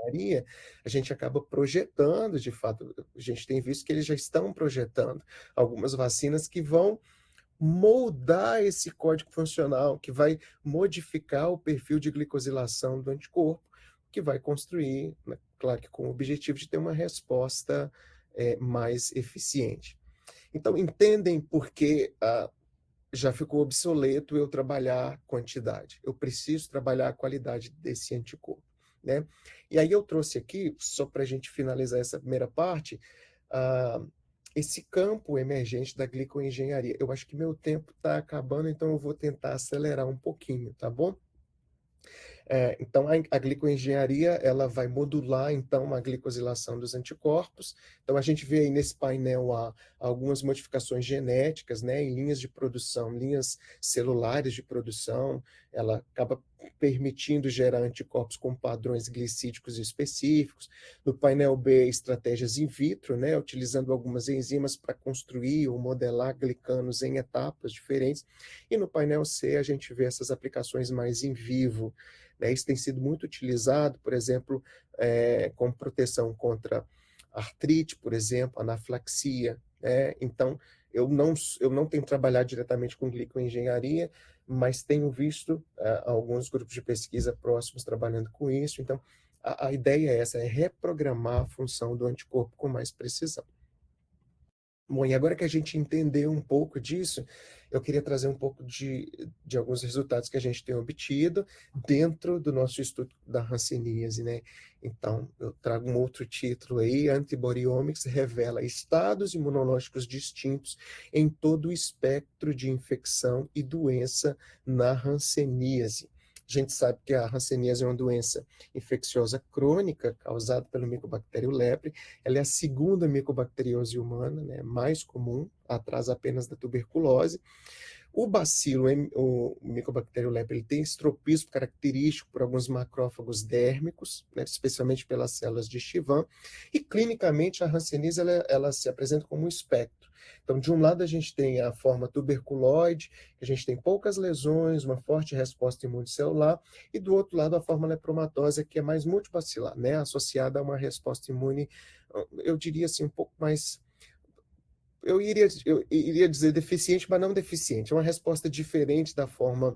S3: engenharia, a gente acaba projetando, de fato, a gente tem visto que eles já estão projetando algumas vacinas que vão moldar esse código funcional, que vai modificar o perfil de glicosilação do anticorpo, que vai construir, né, claro que com o objetivo de ter uma resposta mais eficiente. Então, entendem por que já ficou obsoleto eu trabalhar quantidade. Eu preciso trabalhar a qualidade desse anticorpo, né? E aí eu trouxe aqui, só para a gente finalizar essa primeira parte, esse campo emergente da glicoengenharia. Eu acho que meu tempo está acabando, então eu vou tentar acelerar um pouquinho, tá bom? Então, a glicoengenharia ela vai modular então a glicosilação dos anticorpos. Então, a gente vê aí nesse painel algumas modificações genéticas, né, em linhas de produção, linhas celulares de produção. Ela acaba permitindo gerar anticorpos com padrões glicídicos específicos. No painel B, estratégias in vitro, né, utilizando algumas enzimas para construir ou modelar glicanos em etapas diferentes. E no painel C, a gente vê essas aplicações mais em vivo. Isso tem sido muito utilizado, por exemplo, como proteção contra artrite, por exemplo, anafilaxia. Então, eu não tenho trabalhado diretamente com glicoengenharia, mas tenho visto alguns grupos de pesquisa próximos trabalhando com isso. Então, a ideia é essa, é reprogramar a função do anticorpo com mais precisão. Bom, e agora que a gente entendeu um pouco disso, eu queria trazer um pouco de alguns resultados que a gente tem obtido dentro do nosso estudo da hanseníase, né? Então, eu trago um outro título aí, Antibody Omics revela estados imunológicos distintos em todo o espectro de infecção e doença na hanseníase. A gente sabe que a hanseníase é uma doença infecciosa crônica causada pelo Mycobacterium leprae. Ela é a segunda micobacteriose humana, né, mais comum, atrás apenas da tuberculose. O bacilo, o Mycobacterium leprae, ele tem esse tropismo característico por alguns macrófagos dérmicos, né, especialmente pelas células de Chivan, e clinicamente a hanseníase ela se apresenta como um espectro. Então, de um lado a gente tem a forma tuberculoide, que a gente tem poucas lesões, uma forte resposta imune-celular, e do outro lado a forma lepromatosa, que é mais multibacilar, né, associada a uma resposta imune, eu diria assim, um pouco mais... Eu iria dizer deficiente, mas não deficiente. É uma resposta diferente da forma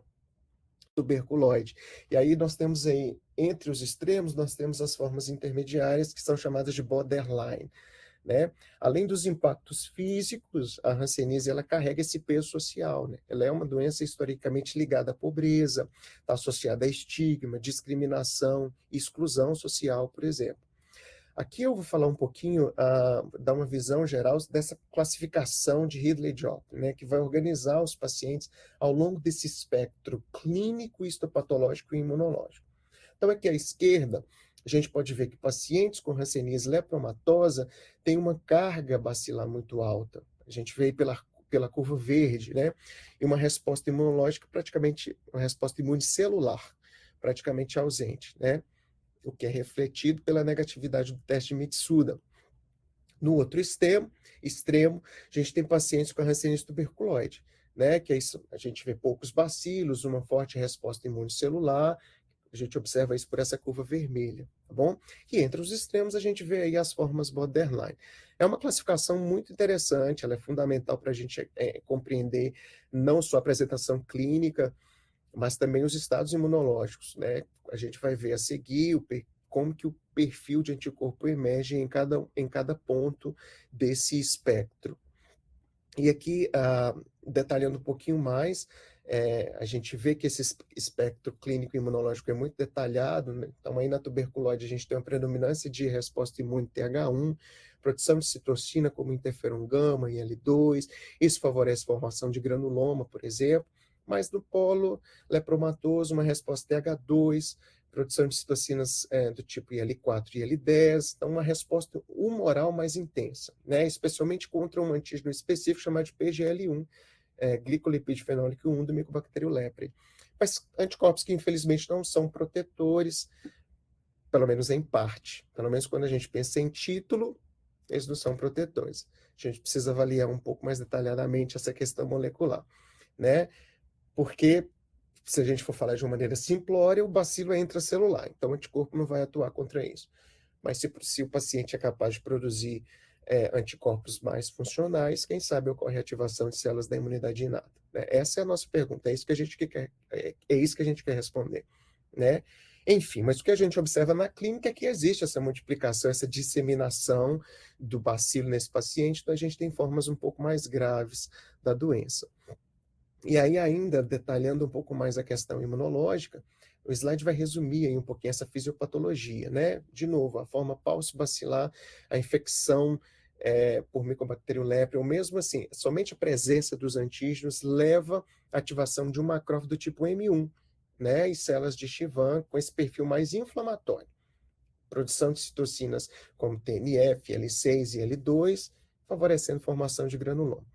S3: tuberculoide. E aí nós temos aí, entre os extremos, nós temos as formas intermediárias, que são chamadas de borderline, né? Além dos impactos físicos, a hanseníase ela carrega esse peso social, né? Ela é uma doença historicamente ligada à pobreza, está associada a estigma, discriminação, exclusão social, por exemplo. Aqui eu vou falar um pouquinho, dar uma visão geral dessa classificação de Ridley-Joplin, né, que vai organizar os pacientes ao longo desse espectro clínico, histopatológico e imunológico. Então, aqui à esquerda, a gente pode ver que pacientes com hanseníase lepromatosa têm uma carga bacilar muito alta. A gente vê pela curva verde, né, e uma resposta imunológica praticamente, uma resposta imunicelular praticamente ausente, né? O que é refletido pela negatividade do teste de Mitsuda. No outro extremo, a gente tem pacientes com a hanseníase tuberculoide, né? Que é isso, a gente vê poucos bacilos, uma forte resposta imunicelular, a gente observa isso por essa curva vermelha, tá bom? E entre os extremos a gente vê aí as formas borderline. É uma classificação muito interessante, ela é fundamental para a gente compreender não só a apresentação clínica, mas também os estados imunológicos, né? A gente vai ver a seguir como que o perfil de anticorpo emerge em cada ponto desse espectro. E aqui, detalhando um pouquinho mais, a gente vê que esse espectro clínico imunológico é muito detalhado, né? Então, aí na tuberculose a gente tem uma predominância de resposta imune TH1, produção de citocina como interferon gama e L2, isso favorece a formação de granuloma, por exemplo, mas no polo lepromatoso, uma resposta TH2, produção de citocinas do tipo IL4 e IL10, então uma resposta humoral mais intensa, né? Especialmente contra um antígeno específico chamado de PGL1, glicolipídio fenólico 1 do Mycobacterium leprae. Mas anticorpos que infelizmente não são protetores, pelo menos em parte. Pelo menos quando a gente pensa em título, eles não são protetores. A gente precisa avaliar um pouco mais detalhadamente essa questão molecular, né? Porque se a gente for falar de uma maneira simplória, o bacilo é intracelular, então o anticorpo não vai atuar contra isso. Mas se o paciente é capaz de produzir anticorpos mais funcionais, quem sabe ocorre a ativação de células da imunidade inata, né? Essa é a nossa pergunta, é isso que a gente quer, é isso que a gente quer responder, né? Enfim, mas o que a gente observa na clínica é que existe essa multiplicação, essa disseminação do bacilo nesse paciente, então a gente tem formas um pouco mais graves da doença. E aí, ainda detalhando um pouco mais a questão imunológica, o slide vai resumir aí um pouquinho essa fisiopatologia, né? De novo, a forma paucibacilar, a infecção por Mycobacterium leprae, ou mesmo assim, somente a presença dos antígenos leva à ativação de um macrófago do tipo M1, né? E células de Schwann com esse perfil mais inflamatório. Produção de citocinas como TNF, L6 e L2, favorecendo a formação de granuloma.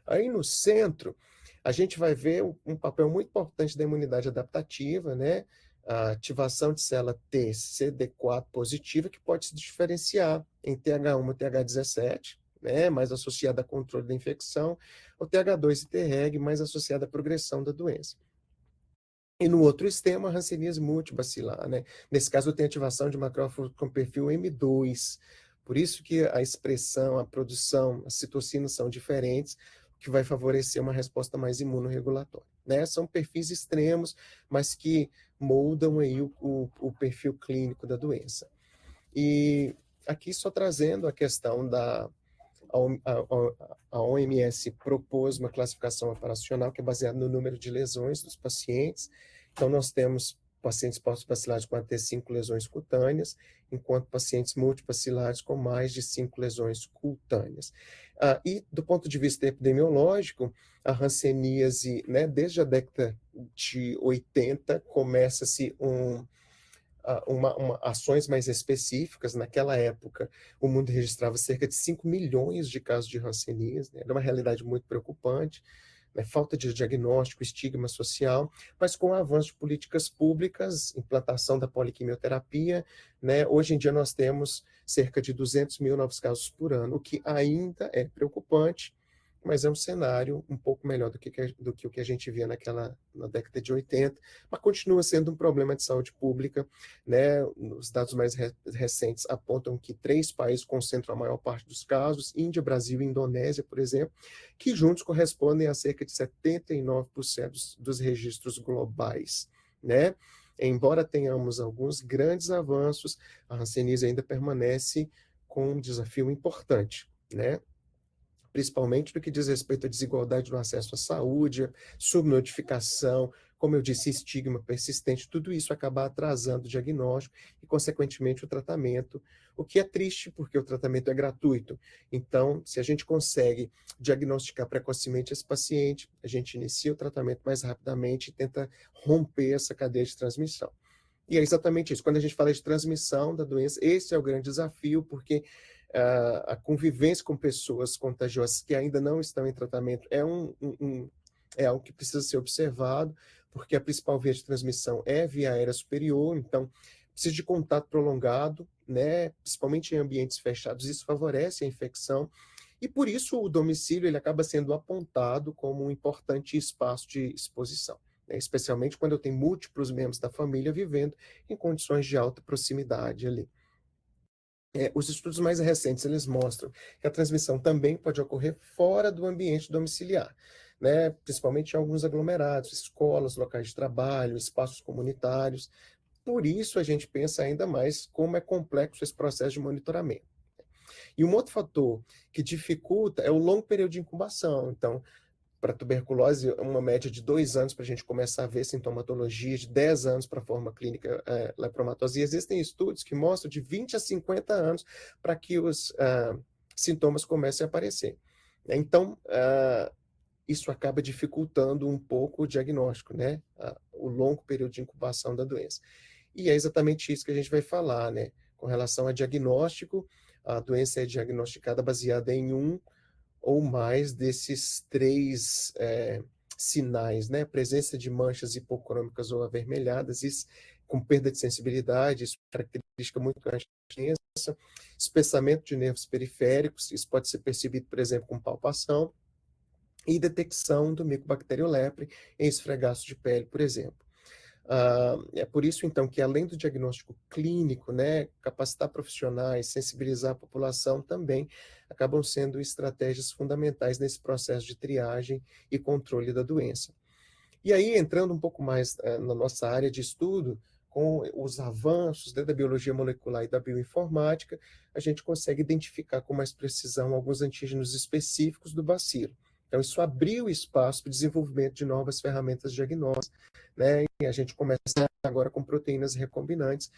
S3: Aí no centro, a gente vai ver um papel muito importante da imunidade adaptativa, né? A ativação de célula T CD4 positiva, que pode se diferenciar em TH1 e TH17, né? Mais associada a controle da infecção, ou TH2 e Treg, mais associada à progressão da doença. E no outro extremo, a hanseníase multibacilar, né? Nesse caso, tem ativação de macrófagos com perfil M2. Por isso que a expressão, a produção, as citocinas são diferentes, o que vai favorecer uma resposta mais imunorregulatória, né? São perfis extremos, mas que moldam aí o perfil clínico da doença. E aqui só trazendo a questão da... A OMS propôs uma classificação operacional que é baseada no número de lesões dos pacientes. Então, nós temos pacientes paucibacilares com até 5 lesões cutâneas, enquanto pacientes multibacilares com mais de 5 lesões cutâneas. E, do ponto de vista epidemiológico, a hanseníase, né, desde a década de 80, começa-se ações mais específicas. Naquela época, o mundo registrava cerca de 5 milhões de casos de hanseníase, né? Era uma realidade muito preocupante, né? Falta de diagnóstico, estigma social, mas com o avanço de políticas públicas, implantação da poliquimioterapia, né? Hoje em dia nós temos cerca de 200 mil novos casos por ano, o que ainda é preocupante, mas é um cenário um pouco melhor do que o que a gente via na década de 80, mas continua sendo um problema de saúde pública, né? Os dados mais recentes apontam que 3 países concentram a maior parte dos casos, Índia, Brasil e Indonésia, por exemplo, que juntos correspondem a cerca de 79% dos registros globais, né? Embora tenhamos alguns grandes avanços, a hanseníase ainda permanece com um desafio importante, né? Principalmente no que diz respeito à desigualdade no acesso à saúde, subnotificação, como eu disse, estigma persistente, tudo isso acaba atrasando o diagnóstico e, consequentemente, o tratamento, o que é triste, porque o tratamento é gratuito. Então, se a gente consegue diagnosticar precocemente esse paciente, a gente inicia o tratamento mais rapidamente e tenta romper essa cadeia de transmissão. E é exatamente isso. Quando a gente fala de transmissão da doença, esse é o grande desafio, porque a convivência com pessoas contagiosas que ainda não estão em tratamento é algo que precisa ser observado, porque a principal via de transmissão é via aérea superior, então precisa de contato prolongado, né? Principalmente em ambientes fechados, isso favorece a infecção, e por isso o domicílio ele acaba sendo apontado como um importante espaço de exposição, né? Especialmente quando eu tenho múltiplos membros da família vivendo em condições de alta proximidade ali. Os estudos mais recentes, eles mostram que a transmissão também pode ocorrer fora do ambiente domiciliar, né? Principalmente em alguns aglomerados, escolas, locais de trabalho, espaços comunitários. Por isso, a gente pensa ainda mais como é complexo esse processo de monitoramento. E um outro fator que dificulta é o longo período de incubação. Então, para tuberculose, uma média de 2 anos para a gente começar a ver sintomatologia, de 10 anos para a forma clínica lepromatose. E existem estudos que mostram de 20 a 50 anos para que os sintomas comecem a aparecer. Então, isso acaba dificultando um pouco o diagnóstico, né? O longo período de incubação da doença. E é exatamente isso que a gente vai falar, né? Com relação a diagnóstico, a doença é diagnosticada baseada em um ou mais desses 3 sinais, né? Presença de manchas hipocrômicas ou avermelhadas, isso com perda de sensibilidade, isso é uma característica muito grande da doença, espessamento de nervos periféricos, isso pode ser percebido, por exemplo, com palpação, e detecção do Mycobacterium leprae em esfregaços de pele, por exemplo. É por isso, então, que além do diagnóstico clínico, né, capacitar profissionais, sensibilizar a população também acabam sendo estratégias fundamentais nesse processo de triagem e controle da doença. E aí, entrando um pouco mais na nossa área de estudo, com os avanços da biologia molecular e da bioinformática, a gente consegue identificar com mais precisão alguns antígenos específicos do bacilo. Então, isso abriu espaço para o desenvolvimento de novas ferramentas diagnósticas, né? E a gente começa agora com proteínas recombinantes.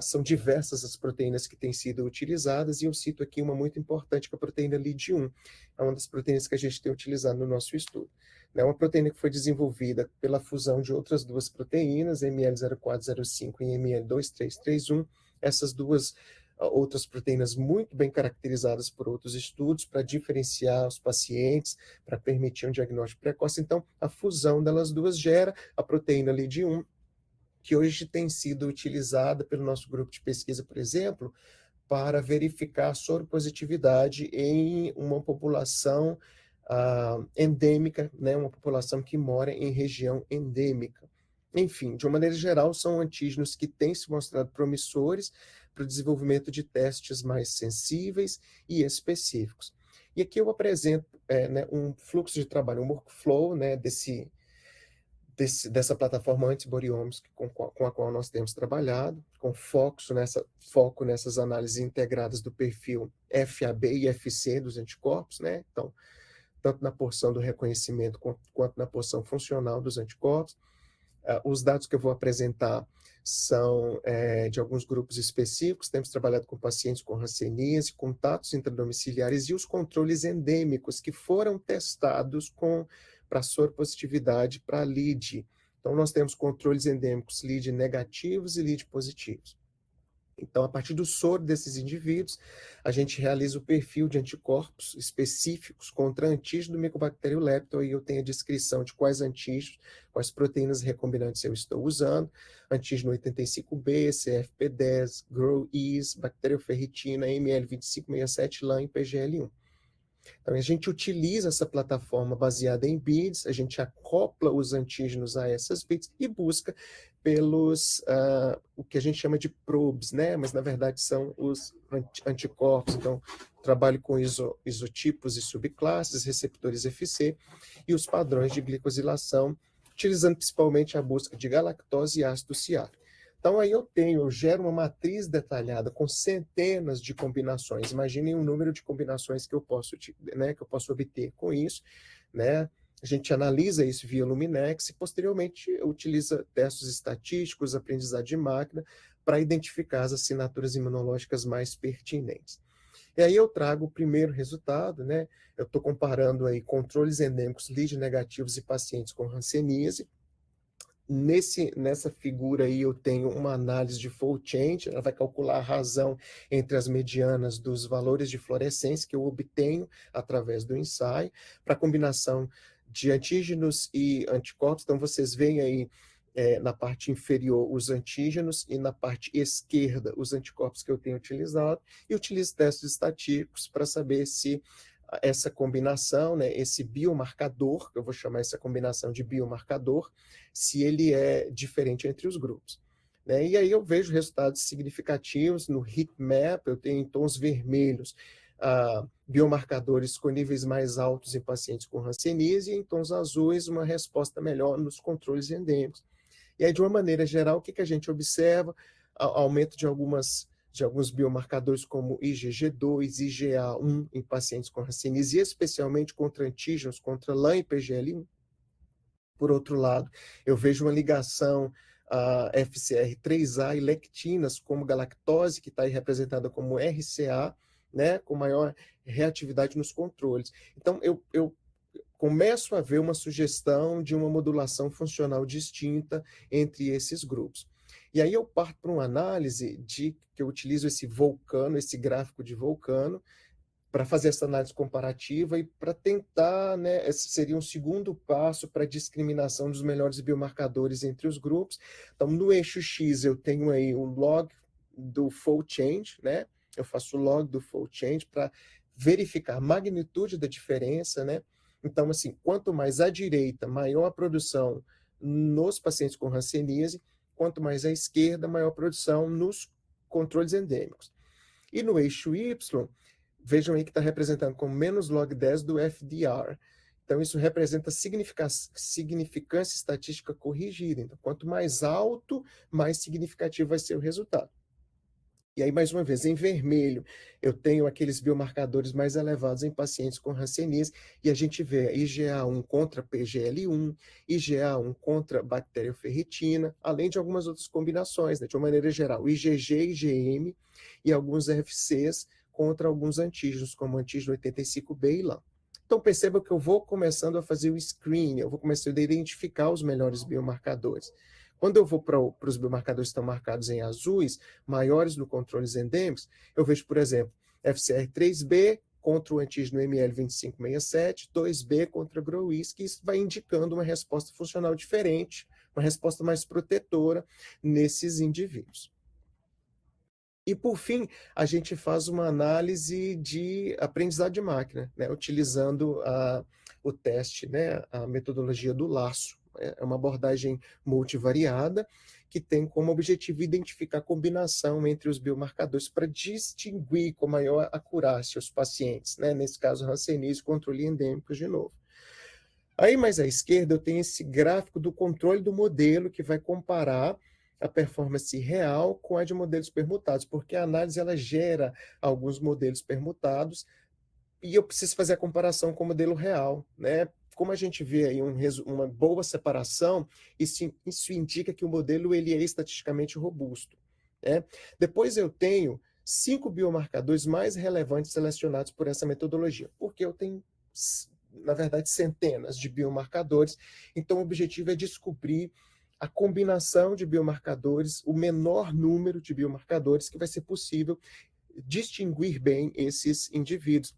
S3: São diversas as proteínas que têm sido utilizadas, e eu cito aqui uma muito importante, que é a proteína Lid1, é uma das proteínas que a gente tem utilizado no nosso estudo. É uma proteína que foi desenvolvida pela fusão de outras duas proteínas, ML0405 e ML2331. Essas duas outras proteínas muito bem caracterizadas por outros estudos para diferenciar os pacientes, para permitir um diagnóstico precoce. Então, a fusão delas duas gera a proteína Lid1, que hoje tem sido utilizada pelo nosso grupo de pesquisa, por exemplo, para verificar a soropositividade em uma população endêmica, né, uma população que mora em região endêmica. Enfim, de uma maneira geral, são antígenos que têm se mostrado promissores para o desenvolvimento de testes mais sensíveis e específicos. E aqui eu apresento né, um fluxo de trabalho, um workflow, né, dessa plataforma Antibodyomics com a qual nós temos trabalhado, com foco nessas análises integradas do perfil FAB e FC dos anticorpos, né? Então, tanto na porção do reconhecimento quanto na porção funcional dos anticorpos. Os dados que eu vou apresentar são de alguns grupos específicos. Temos trabalhado com pacientes com hanseníase, contatos intradomiciliares e os controles endêmicos que foram testados para soropositividade para LID. Então, nós temos controles endêmicos LID negativos e LID positivos. Então, a partir do soro desses indivíduos, a gente realiza o perfil de anticorpos específicos contra antígeno do Mycobacterium leprae, e eu tenho a descrição de quais antígenos, quais proteínas recombinantes eu estou usando: antígeno 85B, CFP10, GROW-EASE, bacterioferritina, ML2567, LAM e PGL1. Então, a gente utiliza essa plataforma baseada em bits, a gente acopla os antígenos a essas bits e busca pelos, o que a gente chama de probes, né? Mas, na verdade, são os anticorpos. Então, trabalho com isotipos e subclasses, receptores FC e os padrões de glicosilação, utilizando principalmente a busca de galactose e ácido ciárico. Então, aí eu gero uma matriz detalhada com centenas de combinações. Imaginem o número de combinações que eu posso obter com isso, né? A gente analisa isso via Luminex e, posteriormente, utiliza testes estatísticos, aprendizado de máquina, para identificar as assinaturas imunológicas mais pertinentes. E aí eu trago o primeiro resultado, né? Eu estou comparando aí controles endêmicos LID negativos e pacientes com hanseníase. Nessa figura aí eu tenho uma análise de fold change, ela vai calcular a razão entre as medianas dos valores de fluorescência que eu obtenho através do ensaio, para combinação de antígenos e anticorpos. Então, vocês veem aí na parte inferior os antígenos e na parte esquerda os anticorpos que eu tenho utilizado, e utilizo testes estatísticos para saber se essa combinação, né, esse biomarcador, eu vou chamar essa combinação de biomarcador, se ele é diferente entre os grupos. Né? E aí eu vejo resultados significativos no heatmap. Eu tenho em tons vermelhos biomarcadores com níveis mais altos em pacientes com hanseníase, e em tons azuis uma resposta melhor nos controles endêmicos. E aí, de uma maneira geral, o que a gente observa? Aumento de alguns biomarcadores como IgG2, IgA1 em pacientes com hanseníase, especialmente contra antígenos, contra LAM e PGL1. Por outro lado, eu vejo uma ligação a FcR3a e lectinas, como galactose, que está aí representada como RCA, né, com maior reatividade nos controles. Então, eu começo a ver uma sugestão de uma modulação funcional distinta entre esses grupos. E aí eu parto para uma análise que eu utilizo esse gráfico de Vulcano, para fazer essa análise comparativa e para tentar, né, esse seria um segundo passo para a discriminação dos melhores biomarcadores entre os grupos. Então, no eixo X, eu tenho aí o log do fold change, né? Eu faço o log do fold change para verificar a magnitude da diferença, né? Então, assim, quanto mais à direita, maior a produção nos pacientes com hanseníase, quanto mais à esquerda, maior a produção nos controles endêmicos. E no eixo Y, vejam aí que está representando como menos log 10 do FDR. Então, isso representa significância estatística corrigida. Então, quanto mais alto, mais significativo vai ser o resultado. E aí, mais uma vez, em vermelho, eu tenho aqueles biomarcadores mais elevados em pacientes com hanseníase, e a gente vê IgA1 contra PGL1, IgA1 contra bacterioferritina, além de algumas outras combinações, né? De uma maneira geral, IgG, IgM e alguns FCs contra alguns antígenos, como o antígeno 85B e LAM. Então, perceba que eu vou começando a fazer o screening, eu vou começando a identificar os melhores biomarcadores. Quando eu vou para os biomarcadores que estão marcados em azuis, maiores no controles endêmicos, eu vejo, por exemplo, FCR3B contra o antígeno ML2567, 2B contra GROWIS, que isso vai indicando uma resposta funcional diferente, uma resposta mais protetora nesses indivíduos. E, por fim, a gente faz uma análise de aprendizado de máquina, né, utilizando o teste, né, a metodologia do laço. É uma abordagem multivariada que tem como objetivo identificar a combinação entre os biomarcadores para distinguir com maior acurácia os pacientes, né? Nesse caso, hanseníase, controle endêmico de novo. Aí, mais à esquerda, eu tenho esse gráfico do controle do modelo que vai comparar a performance real com a de modelos permutados, porque a análise ela gera alguns modelos permutados e eu preciso fazer a comparação com o modelo real, né? Como a gente vê aí uma boa separação, isso indica que o modelo ele é estatisticamente robusto, né? Depois eu tenho 5 biomarcadores mais relevantes selecionados por essa metodologia, porque eu tenho, na verdade, centenas de biomarcadores, então o objetivo é descobrir a combinação de biomarcadores, o menor número de biomarcadores que vai ser possível distinguir bem esses indivíduos.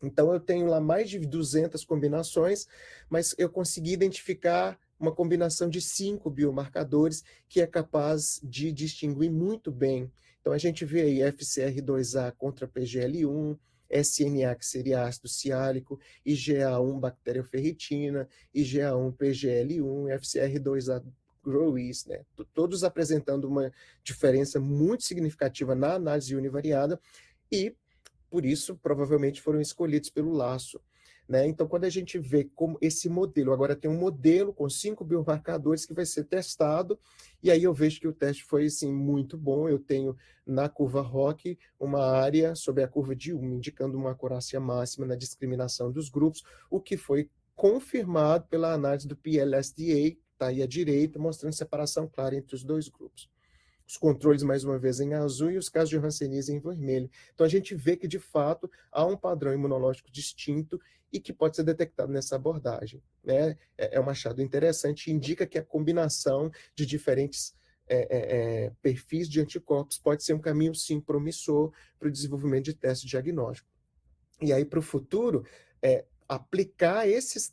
S3: Então, eu tenho lá mais de 200 combinações, mas eu consegui identificar uma combinação de 5 biomarcadores que é capaz de distinguir muito bem. Então, a gente vê aí FCR2A contra PGL1, SNA, que seria ácido ciálico, IgA1 bacterioferritina, IgA1 PGL1, FCR2A GROWIS, né? Todos apresentando uma diferença muito significativa na análise univariada e por isso, provavelmente foram escolhidos pelo laço, né? Então, quando a gente vê como esse modelo, agora tem um modelo com 5 biomarcadores que vai ser testado, e aí eu vejo que o teste foi, assim, muito bom. Eu tenho na curva ROC uma área sobre a curva de 1, indicando uma acurácia máxima na discriminação dos grupos, o que foi confirmado pela análise do PLSDA, está aí à direita, mostrando separação clara entre os dois grupos. Os controles, mais uma vez, em azul e os casos de hanseníase em vermelho. Então, a gente vê que, de fato, há um padrão imunológico distinto e que pode ser detectado nessa abordagem, né? É um achado interessante, indica que a combinação de diferentes perfis de anticorpos pode ser um caminho, sim, promissor para o desenvolvimento de testes diagnósticos. E aí, para o futuro,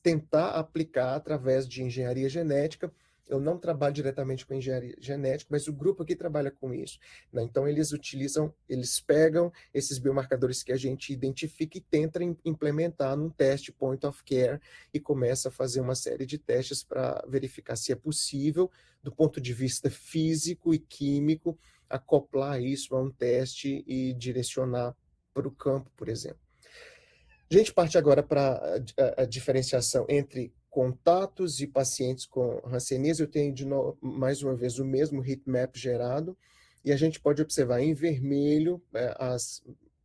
S3: tentar aplicar através de engenharia genética. Eu não trabalho diretamente com engenharia genética, mas o grupo aqui trabalha com isso, né? Então, eles pegam esses biomarcadores que a gente identifica e tentam implementar num teste point of care e começa a fazer uma série de testes para verificar se é possível, do ponto de vista físico e químico, acoplar isso a um teste e direcionar para o campo, por exemplo. A gente parte agora para a diferenciação entre contatos e pacientes com hanseníase. Eu tenho, mais uma vez, o mesmo heatmap gerado, e a gente pode observar em vermelho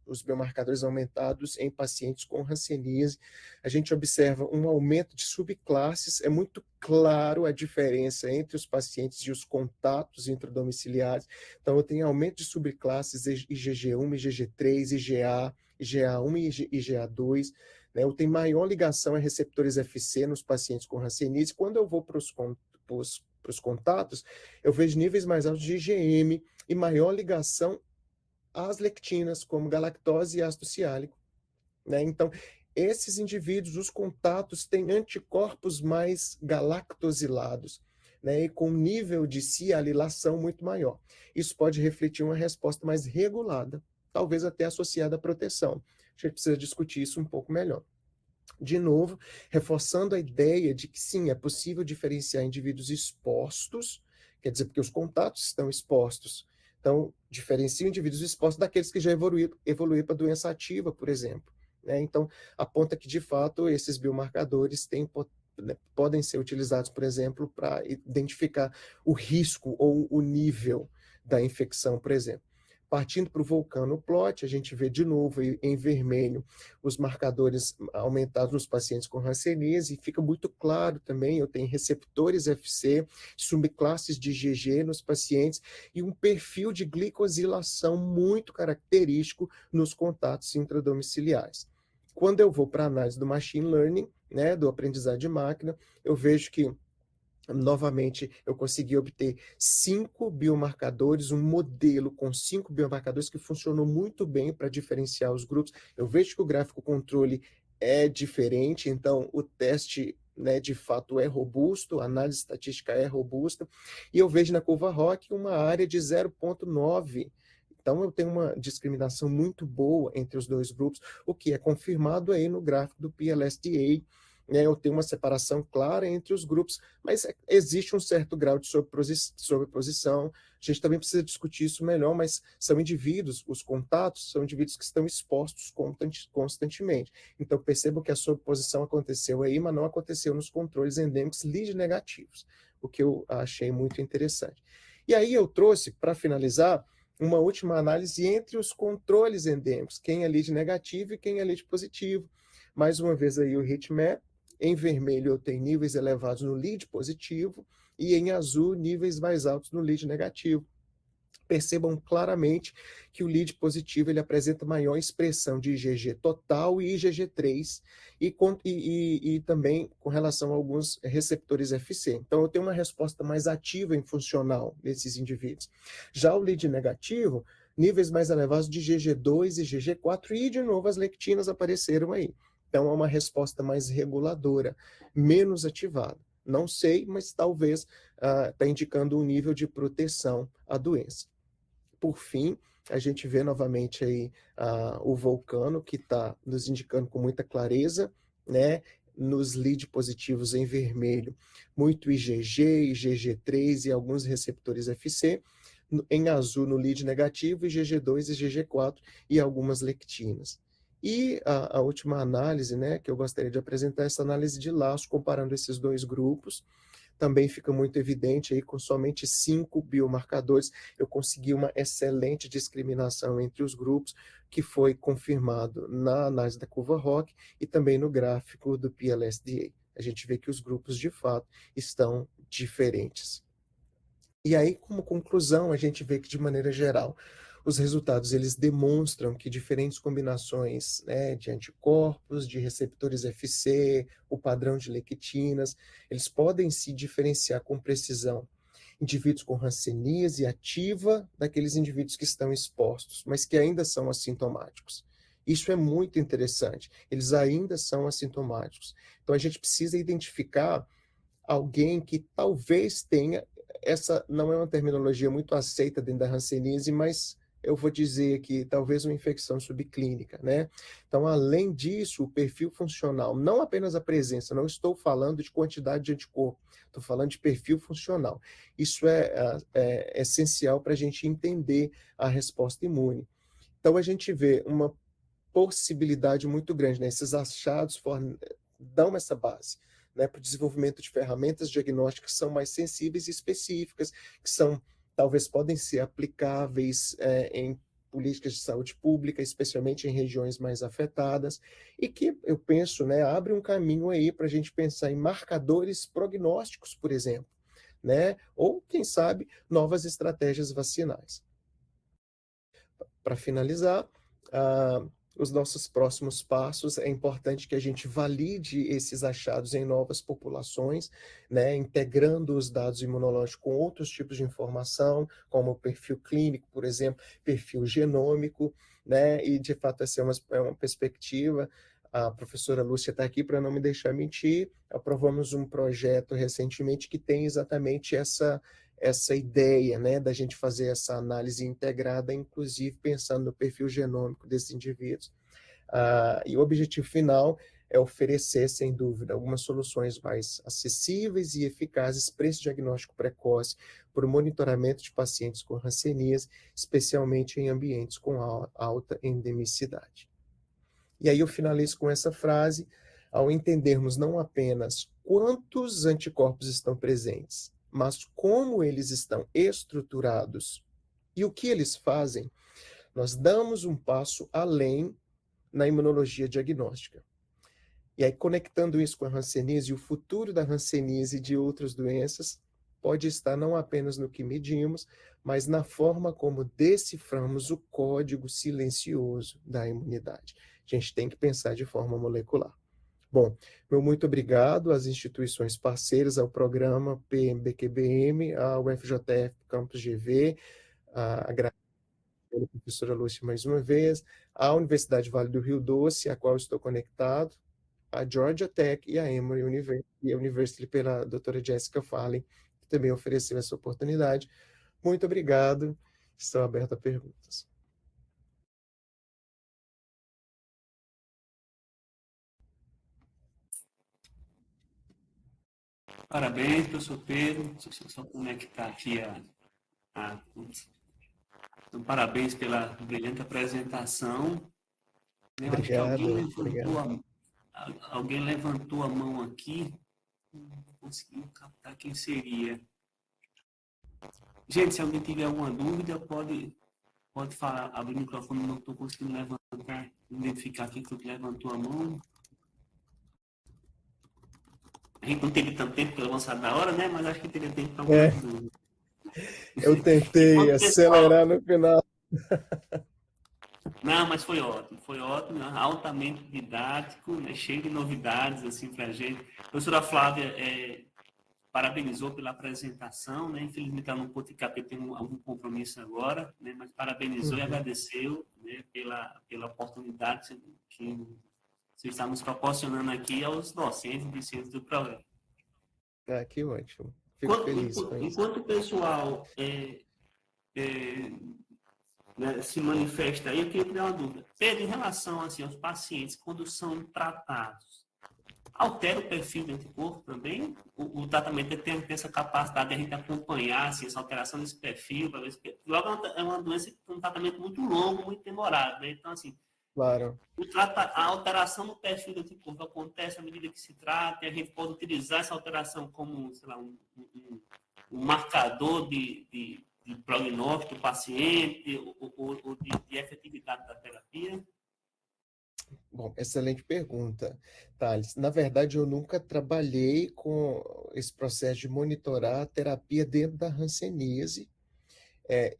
S3: os biomarcadores aumentados em pacientes com hanseníase. A gente observa um aumento de subclasses, é muito claro a diferença entre os pacientes e os contatos intradomiciliares. Então, eu tenho aumento de subclasses IgG1, IgG3, IgA, IgA1 e IgA2, né? Eu tenho maior ligação a receptores FC nos pacientes com hanseníase. Quando eu vou para os contatos, eu vejo níveis mais altos de IgM e maior ligação às lectinas, como galactose e ácido ciálico, né? Então, esses indivíduos, os contatos, têm anticorpos mais galactosilados, né? E com nível de cialilação muito maior. Isso pode refletir uma resposta mais regulada, talvez até associada à proteção. A gente precisa discutir isso um pouco melhor. de novo, reforçando a ideia de que sim, é possível diferenciar indivíduos expostos, quer dizer, porque os contatos estão expostos. Então, diferencia indivíduos expostos daqueles que já evoluíram para doença ativa, por exemplo. Né? Então, aponta que, de fato, esses biomarcadores podem ser utilizados, por exemplo, para identificar o risco ou o nível da infecção, por exemplo. Partindo para o vulcano plot, a gente vê de novo em vermelho os marcadores aumentados nos pacientes com hanseníase, e fica muito claro também, eu tenho receptores FC, subclasses de IgG nos pacientes e um perfil de glicosilação muito característico nos contatos intradomiciliares. Quando eu vou para a análise do machine learning, né, do aprendizado de máquina, eu vejo que novamente, eu consegui obter 5 biomarcadores, um modelo com 5 biomarcadores que funcionou muito bem para diferenciar os grupos. Eu vejo que o gráfico controle é diferente, então o teste, né, de fato é robusto, a análise estatística é robusta, e eu vejo na curva ROC uma área de 0,9. Então, eu tenho uma discriminação muito boa entre os dois grupos, o que é confirmado aí no gráfico do PLSDA, né? Eu tenho uma separação clara entre os grupos, mas existe um certo grau de sobreposição. A gente também precisa discutir isso melhor, mas são indivíduos, os contatos são indivíduos que estão expostos constantemente. Então, percebo que a sobreposição aconteceu aí, mas não aconteceu nos controles endêmicos lead negativos, o que eu achei muito interessante. E aí eu trouxe, para finalizar, uma última análise entre os controles endêmicos, quem é lead negativo e quem é lead positivo. Mais uma vez aí o heatmap. Em vermelho eu tenho níveis elevados no lead positivo e em azul níveis mais altos no lead negativo. Percebam claramente que o lead positivo ele apresenta maior expressão de IgG total e IgG3 e também com relação a alguns receptores FC. Então eu tenho uma resposta mais ativa e funcional nesses indivíduos. Já o lead negativo, níveis mais elevados de IgG2 e IgG4 e de novo as lectinas apareceram aí. Então, é uma resposta mais reguladora, menos ativada. Não sei, mas talvez está indicando um nível de proteção à doença. Por fim, a gente vê novamente aí o vulcano, que está nos indicando com muita clareza, né? Nos lead positivos em vermelho, muito IgG, IgG3 e alguns receptores FC. Em azul, no lead negativo, IgG2, IgG4 e algumas lectinas. E a última análise, né, que eu gostaria de apresentar, é essa análise de laço, comparando esses dois grupos. Também fica muito evidente aí, com somente 5 biomarcadores, eu consegui uma excelente discriminação entre os grupos, que foi confirmado na análise da curva ROC e também no gráfico do PLSDA. A gente vê que os grupos, de fato, estão diferentes. E aí, como conclusão, a gente vê que, de maneira geral, os resultados eles demonstram que diferentes combinações, né, de anticorpos, de receptores FC, o padrão de lectinas, eles podem se diferenciar com precisão indivíduos com hanseníase ativa daqueles indivíduos que estão expostos, mas que ainda são assintomáticos. Isso é muito interessante, eles ainda são assintomáticos. Então, a gente precisa identificar alguém que talvez tenha, essa não é uma terminologia muito aceita dentro da hanseníase, mas eu vou dizer que talvez uma infecção subclínica, né? Então, além disso, o perfil funcional, não apenas a presença, não estou falando de quantidade de anticorpo, estou falando de perfil funcional. Isso é essencial para a gente entender a resposta imune. Então, a gente vê uma possibilidade muito grande, né? Esses achados dão essa base, né, para o desenvolvimento de ferramentas diagnósticas que são mais sensíveis e específicas, que talvez podem ser aplicáveis em políticas de saúde pública, especialmente em regiões mais afetadas, e que, eu penso, né, abre um caminho aí para a gente pensar em marcadores prognósticos, por exemplo, né, ou, quem sabe, novas estratégias vacinais. Para finalizar, os nossos próximos passos, é importante que a gente valide esses achados em novas populações, né, integrando os dados imunológicos com outros tipos de informação, como o perfil clínico, por exemplo, perfil genômico, né, e de fato essa é uma perspectiva. A professora Lúcia está aqui para não me deixar mentir. Aprovamos um projeto recentemente que tem exatamente essa ideia, né, da gente fazer essa análise integrada, inclusive pensando no perfil genômico desses indivíduos. E o objetivo final é oferecer, sem dúvida, algumas soluções mais acessíveis e eficazes para esse diagnóstico precoce, para o monitoramento de pacientes com hanseníase, especialmente em ambientes com alta endemicidade. E aí eu finalizo com essa frase: ao entendermos não apenas quantos anticorpos estão presentes, mas como eles estão estruturados e o que eles fazem, nós damos um passo além na imunologia diagnóstica. E aí, conectando isso com a hanseníase, o futuro da hanseníase e de outras doenças pode estar não apenas no que medimos, mas na forma como deciframos o código silencioso da imunidade. A gente tem que pensar de forma molecular. Bom, meu muito obrigado às instituições parceiras, ao programa PMBQBM, ao FJF Campus GV, a professora Lúcia mais uma vez, à Universidade Vale do Rio Doce, a qual estou conectado, a Georgia Tech e a Emory University pela doutora Jessica Farley, que também ofereceu essa oportunidade. Muito obrigado, estou aberto a perguntas.
S1: Parabéns, professor Pedro. Deixa eu só conectar aqui a... Então, parabéns pela brilhante apresentação. Eu acho que
S3: Obrigado.
S1: alguém levantou a mão aqui. Não consegui captar quem seria. Gente, se alguém tiver alguma dúvida, pode falar, abrir o microfone. Não estou conseguindo levantar, identificar quem foi que levantou a mão. A gente não teve tanto tempo pela avançada da hora, né? Mas acho que teria tempo para alguma dúvida.
S3: Eu tentei acelerar no final.
S1: Não, mas foi ótimo, né? Altamente didático, né? Cheio de novidades assim para a gente. A professora Flávia parabenizou pela apresentação, né? Infelizmente ela não pôde ficar porque tem algum compromisso agora, né? Mas parabenizou e agradeceu, né? pela oportunidade que você está nos proporcionando aqui aos docentes e discentes do programa.
S3: Que ótimo. Fico feliz com isso.
S1: Enquanto o pessoal né, se manifesta aí, eu queria tirar uma dúvida. Pedro, em relação assim, aos pacientes, quando são tratados, altera o perfil do anticorpo também? O tratamento tem essa capacidade de a gente acompanhar assim, essa alteração desse perfil, para ver se... Logo, é uma doença que tem um tratamento muito longo, muito demorado, né? Então, assim,
S3: claro.
S1: A alteração no perfil do anticorpo acontece à medida que se trata, e a gente pode utilizar essa alteração como, sei lá, um marcador de prognóstico do paciente ou de efetividade da terapia?
S3: Bom, excelente pergunta, Thales. Na verdade, eu nunca trabalhei com esse processo de monitorar a terapia dentro da hanseníase.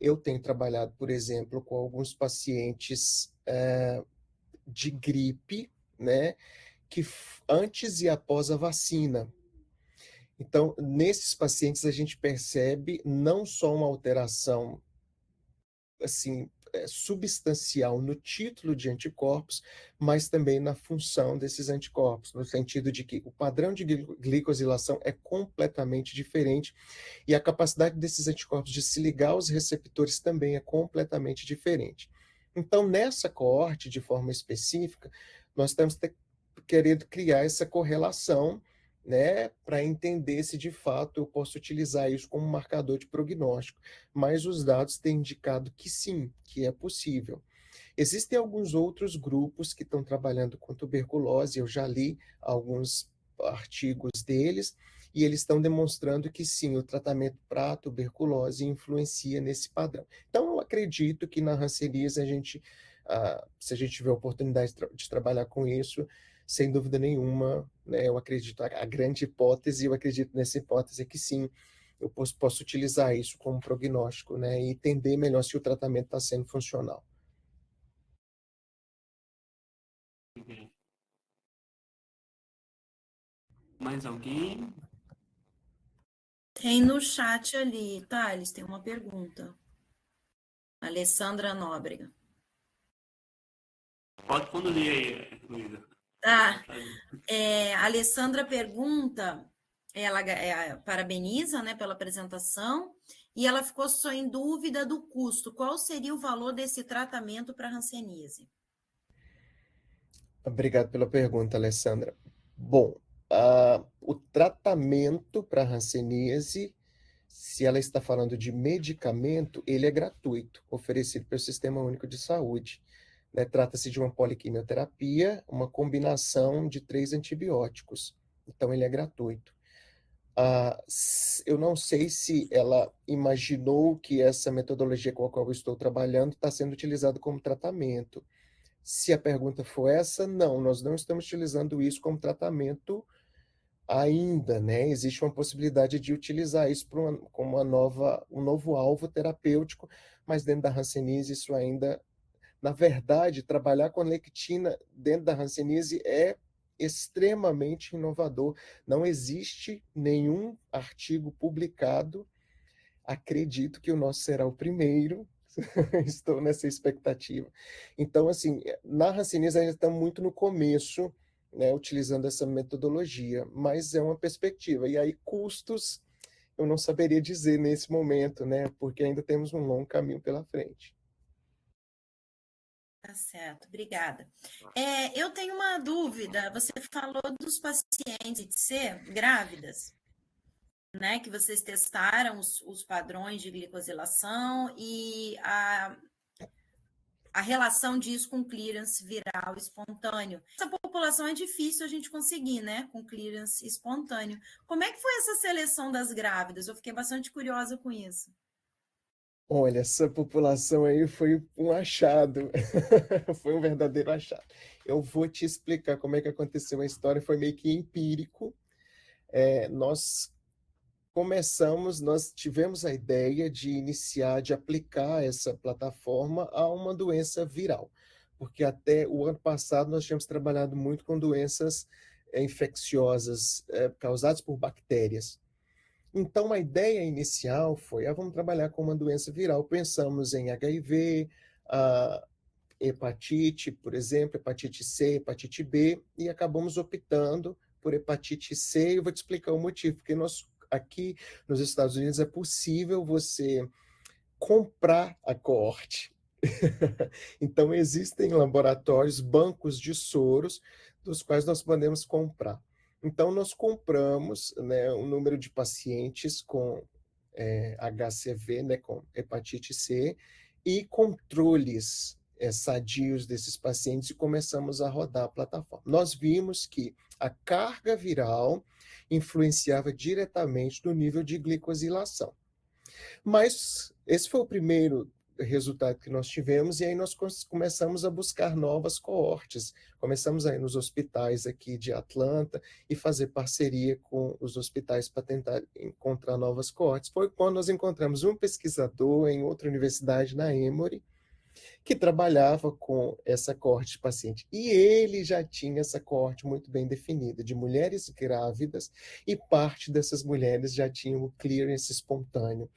S3: Eu tenho trabalhado, por exemplo, com alguns pacientes de gripe, né, que antes e após a vacina. Então, nesses pacientes, a gente percebe não só uma alteração assim, substancial no título de anticorpos, mas também na função desses anticorpos, no sentido de que o padrão de glicosilação é completamente diferente e a capacidade desses anticorpos de se ligar aos receptores também é completamente diferente. Então, nessa coorte, de forma específica, nós estamos querendo criar essa correlação, né, para entender se de fato eu posso utilizar isso como marcador de prognóstico, mas os dados têm indicado que sim, que é possível. Existem alguns outros grupos que estão trabalhando com tuberculose, eu já li alguns artigos deles, e eles estão demonstrando que sim, o tratamento para tuberculose influencia nesse padrão. Então, eu acredito que na hanseníase se a gente tiver a oportunidade de trabalhar com isso, sem dúvida nenhuma, né, eu acredito, a grande hipótese, eu acredito nessa hipótese que sim, eu posso utilizar isso como prognóstico, né, e entender melhor se o tratamento está sendo funcional.
S1: Mais alguém?
S4: Tem no chat ali, Thales, tem uma pergunta. Alessandra Nóbrega.
S1: Pode conduzir aí, Luísa.
S4: Tá. A Alessandra pergunta, ela parabeniza, né, pela apresentação, e ela ficou só em dúvida do custo. Qual seria o valor desse tratamento para hanseníase?
S3: Obrigado pela pergunta, Alessandra. Bom, o tratamento para hanseníase, se ela está falando de medicamento, ele é gratuito, oferecido pelo Sistema Único de Saúde, né? Trata-se de uma poliquimioterapia, uma combinação de 3 antibióticos. Então, ele é gratuito. Eu não sei se ela imaginou que essa metodologia com a qual eu estou trabalhando está sendo utilizada como tratamento. Se a pergunta for essa, não, nós não estamos utilizando isso como tratamento ainda, né? Existe uma possibilidade de utilizar isso como um novo alvo terapêutico, mas dentro da hanseníase isso ainda, na verdade, trabalhar com a lectina dentro da hanseníase é extremamente inovador. Não existe nenhum artigo publicado. Acredito que o nosso será o primeiro. Estou nessa expectativa. Então, assim, na hanseníase ainda estamos muito no começo, né, utilizando essa metodologia, mas é uma perspectiva. E aí, custos, eu não saberia dizer nesse momento, né, porque ainda temos um longo caminho pela frente.
S4: Tá certo, obrigada. Eu tenho uma dúvida. Você falou dos pacientes de C grávidas, né? Que vocês testaram os padrões de glicosilação e a relação disso com clearance viral espontâneo. Essa população é difícil a gente conseguir, né? Com clearance espontâneo. Como é que foi essa seleção das grávidas? Eu fiquei bastante curiosa com isso.
S3: Olha, essa população aí foi um achado, foi um verdadeiro achado. Eu vou te explicar como é que aconteceu a história, foi meio que empírico. Nós tivemos a ideia de iniciar, de aplicar essa plataforma a uma doença viral, porque até o ano passado nós tínhamos trabalhado muito com doenças infecciosas causadas por bactérias. Então, a ideia inicial foi, vamos trabalhar com uma doença viral. Pensamos em HIV, hepatite, por exemplo, hepatite C, hepatite B, e acabamos optando por hepatite C. Eu vou te explicar o motivo, porque aqui nos Estados Unidos é possível você comprar a coorte. Então, existem laboratórios, bancos de soros, dos quais nós podemos comprar. Então, nós compramos, né, um número de pacientes com HCV, né, com hepatite C, e controles sadios desses pacientes, e começamos a rodar a plataforma. Nós vimos que a carga viral influenciava diretamente no nível de glicosilação. Mas esse foi o primeiro resultado que nós tivemos, e aí nós começamos a buscar novas coortes. Começamos a ir nos hospitais aqui de Atlanta e fazer parceria com os hospitais para tentar encontrar novas coortes. Foi quando nós encontramos um pesquisador em outra universidade, na Emory, que trabalhava com essa coorte de paciente. E ele já tinha essa coorte muito bem definida, de mulheres grávidas, e parte dessas mulheres já tinham o clearance espontâneo.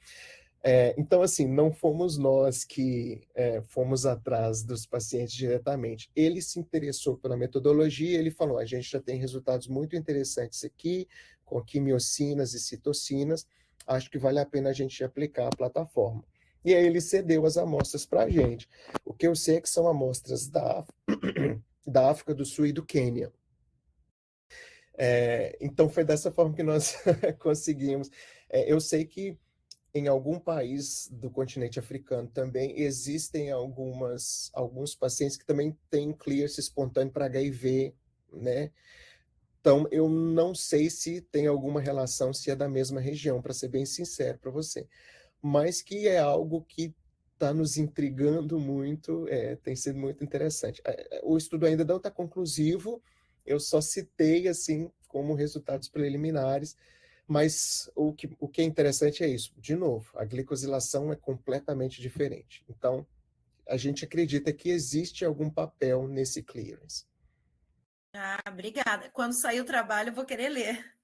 S3: Então, assim, não fomos nós que fomos atrás dos pacientes diretamente. Ele se interessou pela metodologia, ele falou, a gente já tem resultados muito interessantes aqui, com quimiocinas e citocinas, acho que vale a pena a gente aplicar a plataforma. E aí ele cedeu as amostras para a gente. O que eu sei é que são amostras da África do Sul e do Quênia. Então, foi dessa forma que nós conseguimos. Eu sei que em algum país do continente africano também existem alguns pacientes que também têm clearance espontâneo para HIV, né? Então, eu não sei se tem alguma relação, se é da mesma região, para ser bem sincero para você. Mas que é algo que está nos intrigando muito, tem sido muito interessante. O estudo ainda não está conclusivo, eu só citei, assim, como resultados preliminares, mas o que é interessante é isso. De novo, a glicosilação é completamente diferente. Então, a gente acredita que existe algum papel nesse clearance.
S4: Obrigada. Quando sair o trabalho, eu vou querer ler.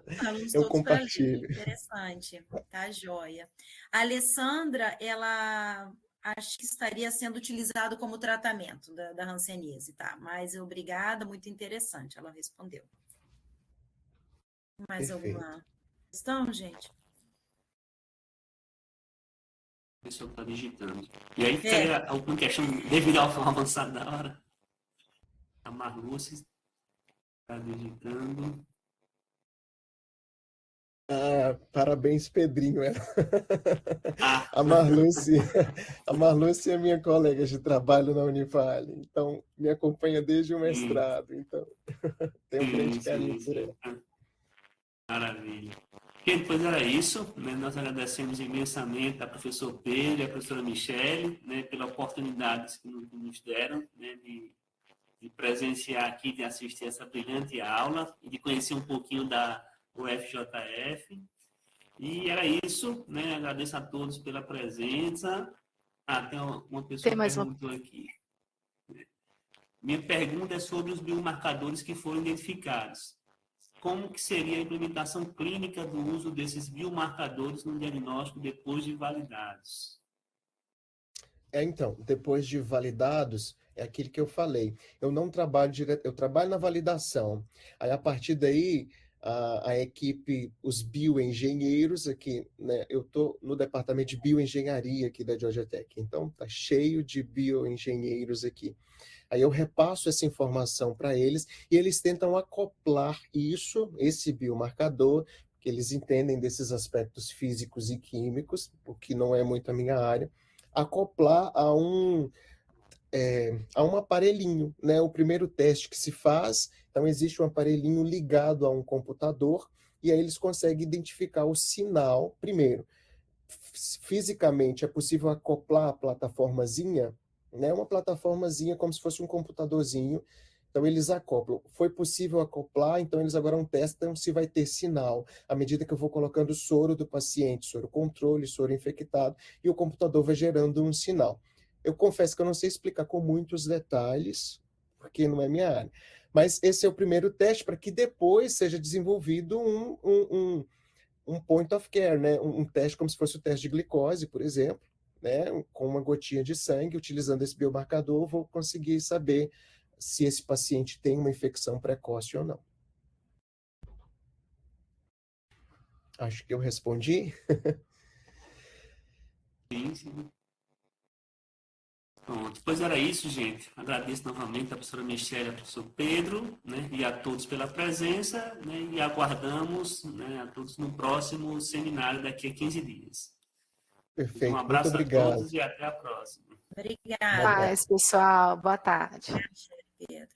S4: Estamos
S3: Eu
S4: todos para ler.
S3: compartilho.
S4: Interessante. Tá joia. A Alessandra, ela acho que estaria sendo utilizado como tratamento da hanseníase, tá? Mas obrigada, muito interessante. Ela respondeu. Mais
S3: Perfeito.
S4: alguma questão, gente?
S1: A pessoa está digitando. E aí ficaria alguma questão devido ao avançado da hora? A Marluce está digitando.
S3: Parabéns, Pedrinho.
S1: Ah,
S3: A Marluce, a Marluce é minha colega de trabalho na Univale, então me acompanha desde o
S1: sim,
S3: mestrado, então tenho um grande carinho
S1: sim,
S3: por
S1: sim.
S3: ela.
S1: Maravilha. Gente, pois era isso, né? Nós agradecemos imensamente a professor Pedro e a professora Michele, né, pela oportunidade que nos deram, né, de presenciar aqui, de assistir essa brilhante aula e de conhecer um pouquinho da UFJF. E era isso, né? Agradeço a todos pela presença. Tem uma pessoa
S2: Tem
S1: que
S2: mais uma.
S1: perguntou aqui. Minha pergunta é sobre os biomarcadores que foram identificados. Como que seria a implementação clínica do uso desses biomarcadores no diagnóstico depois de validados?
S3: Então, depois de validados, é aquilo que eu falei. Eu não trabalho direto, eu trabalho na validação. Aí, a partir daí, a equipe, os bioengenheiros aqui, né? Eu estou no departamento de bioengenharia aqui da Georgia Tech, então tá cheio de bioengenheiros aqui. Aí eu repasso essa informação para eles e eles tentam acoplar isso, esse biomarcador, que eles entendem desses aspectos físicos e químicos, o que não é muito a minha área, acoplar a um aparelhinho, né? O primeiro teste que se faz, então existe um aparelhinho ligado a um computador e aí eles conseguem identificar o sinal primeiro. Fisicamente é possível acoplar a plataformazinha, né? Uma plataformazinha como se fosse um computadorzinho. Então eles acoplam. Foi possível acoplar, então eles agora testam se vai ter sinal à medida que eu vou colocando o soro do paciente, soro controle, soro infectado, e o computador vai gerando um sinal. Eu confesso que eu não sei explicar com muitos detalhes, porque não é minha área. Mas esse é o primeiro teste para que depois seja desenvolvido um point of care, né? Um teste como se fosse o teste de glicose, por exemplo, né? Com uma gotinha de sangue, utilizando esse biomarcador, vou conseguir saber se esse paciente tem uma infecção precoce ou não. Acho que eu respondi.
S1: Sim, sim. Pronto, pois era isso, gente. Agradeço novamente a professora Michele e ao professor Pedro, né, e a todos pela presença, né, e aguardamos, né, a todos no próximo seminário daqui a 15 dias. Um
S3: Perfeito, muito
S1: abraço a
S3: obrigado.
S1: todos e até a próxima.
S3: Uma
S4: Obrigada,
S3: boa
S2: Paz, pessoal. Boa tarde.
S4: Pedro.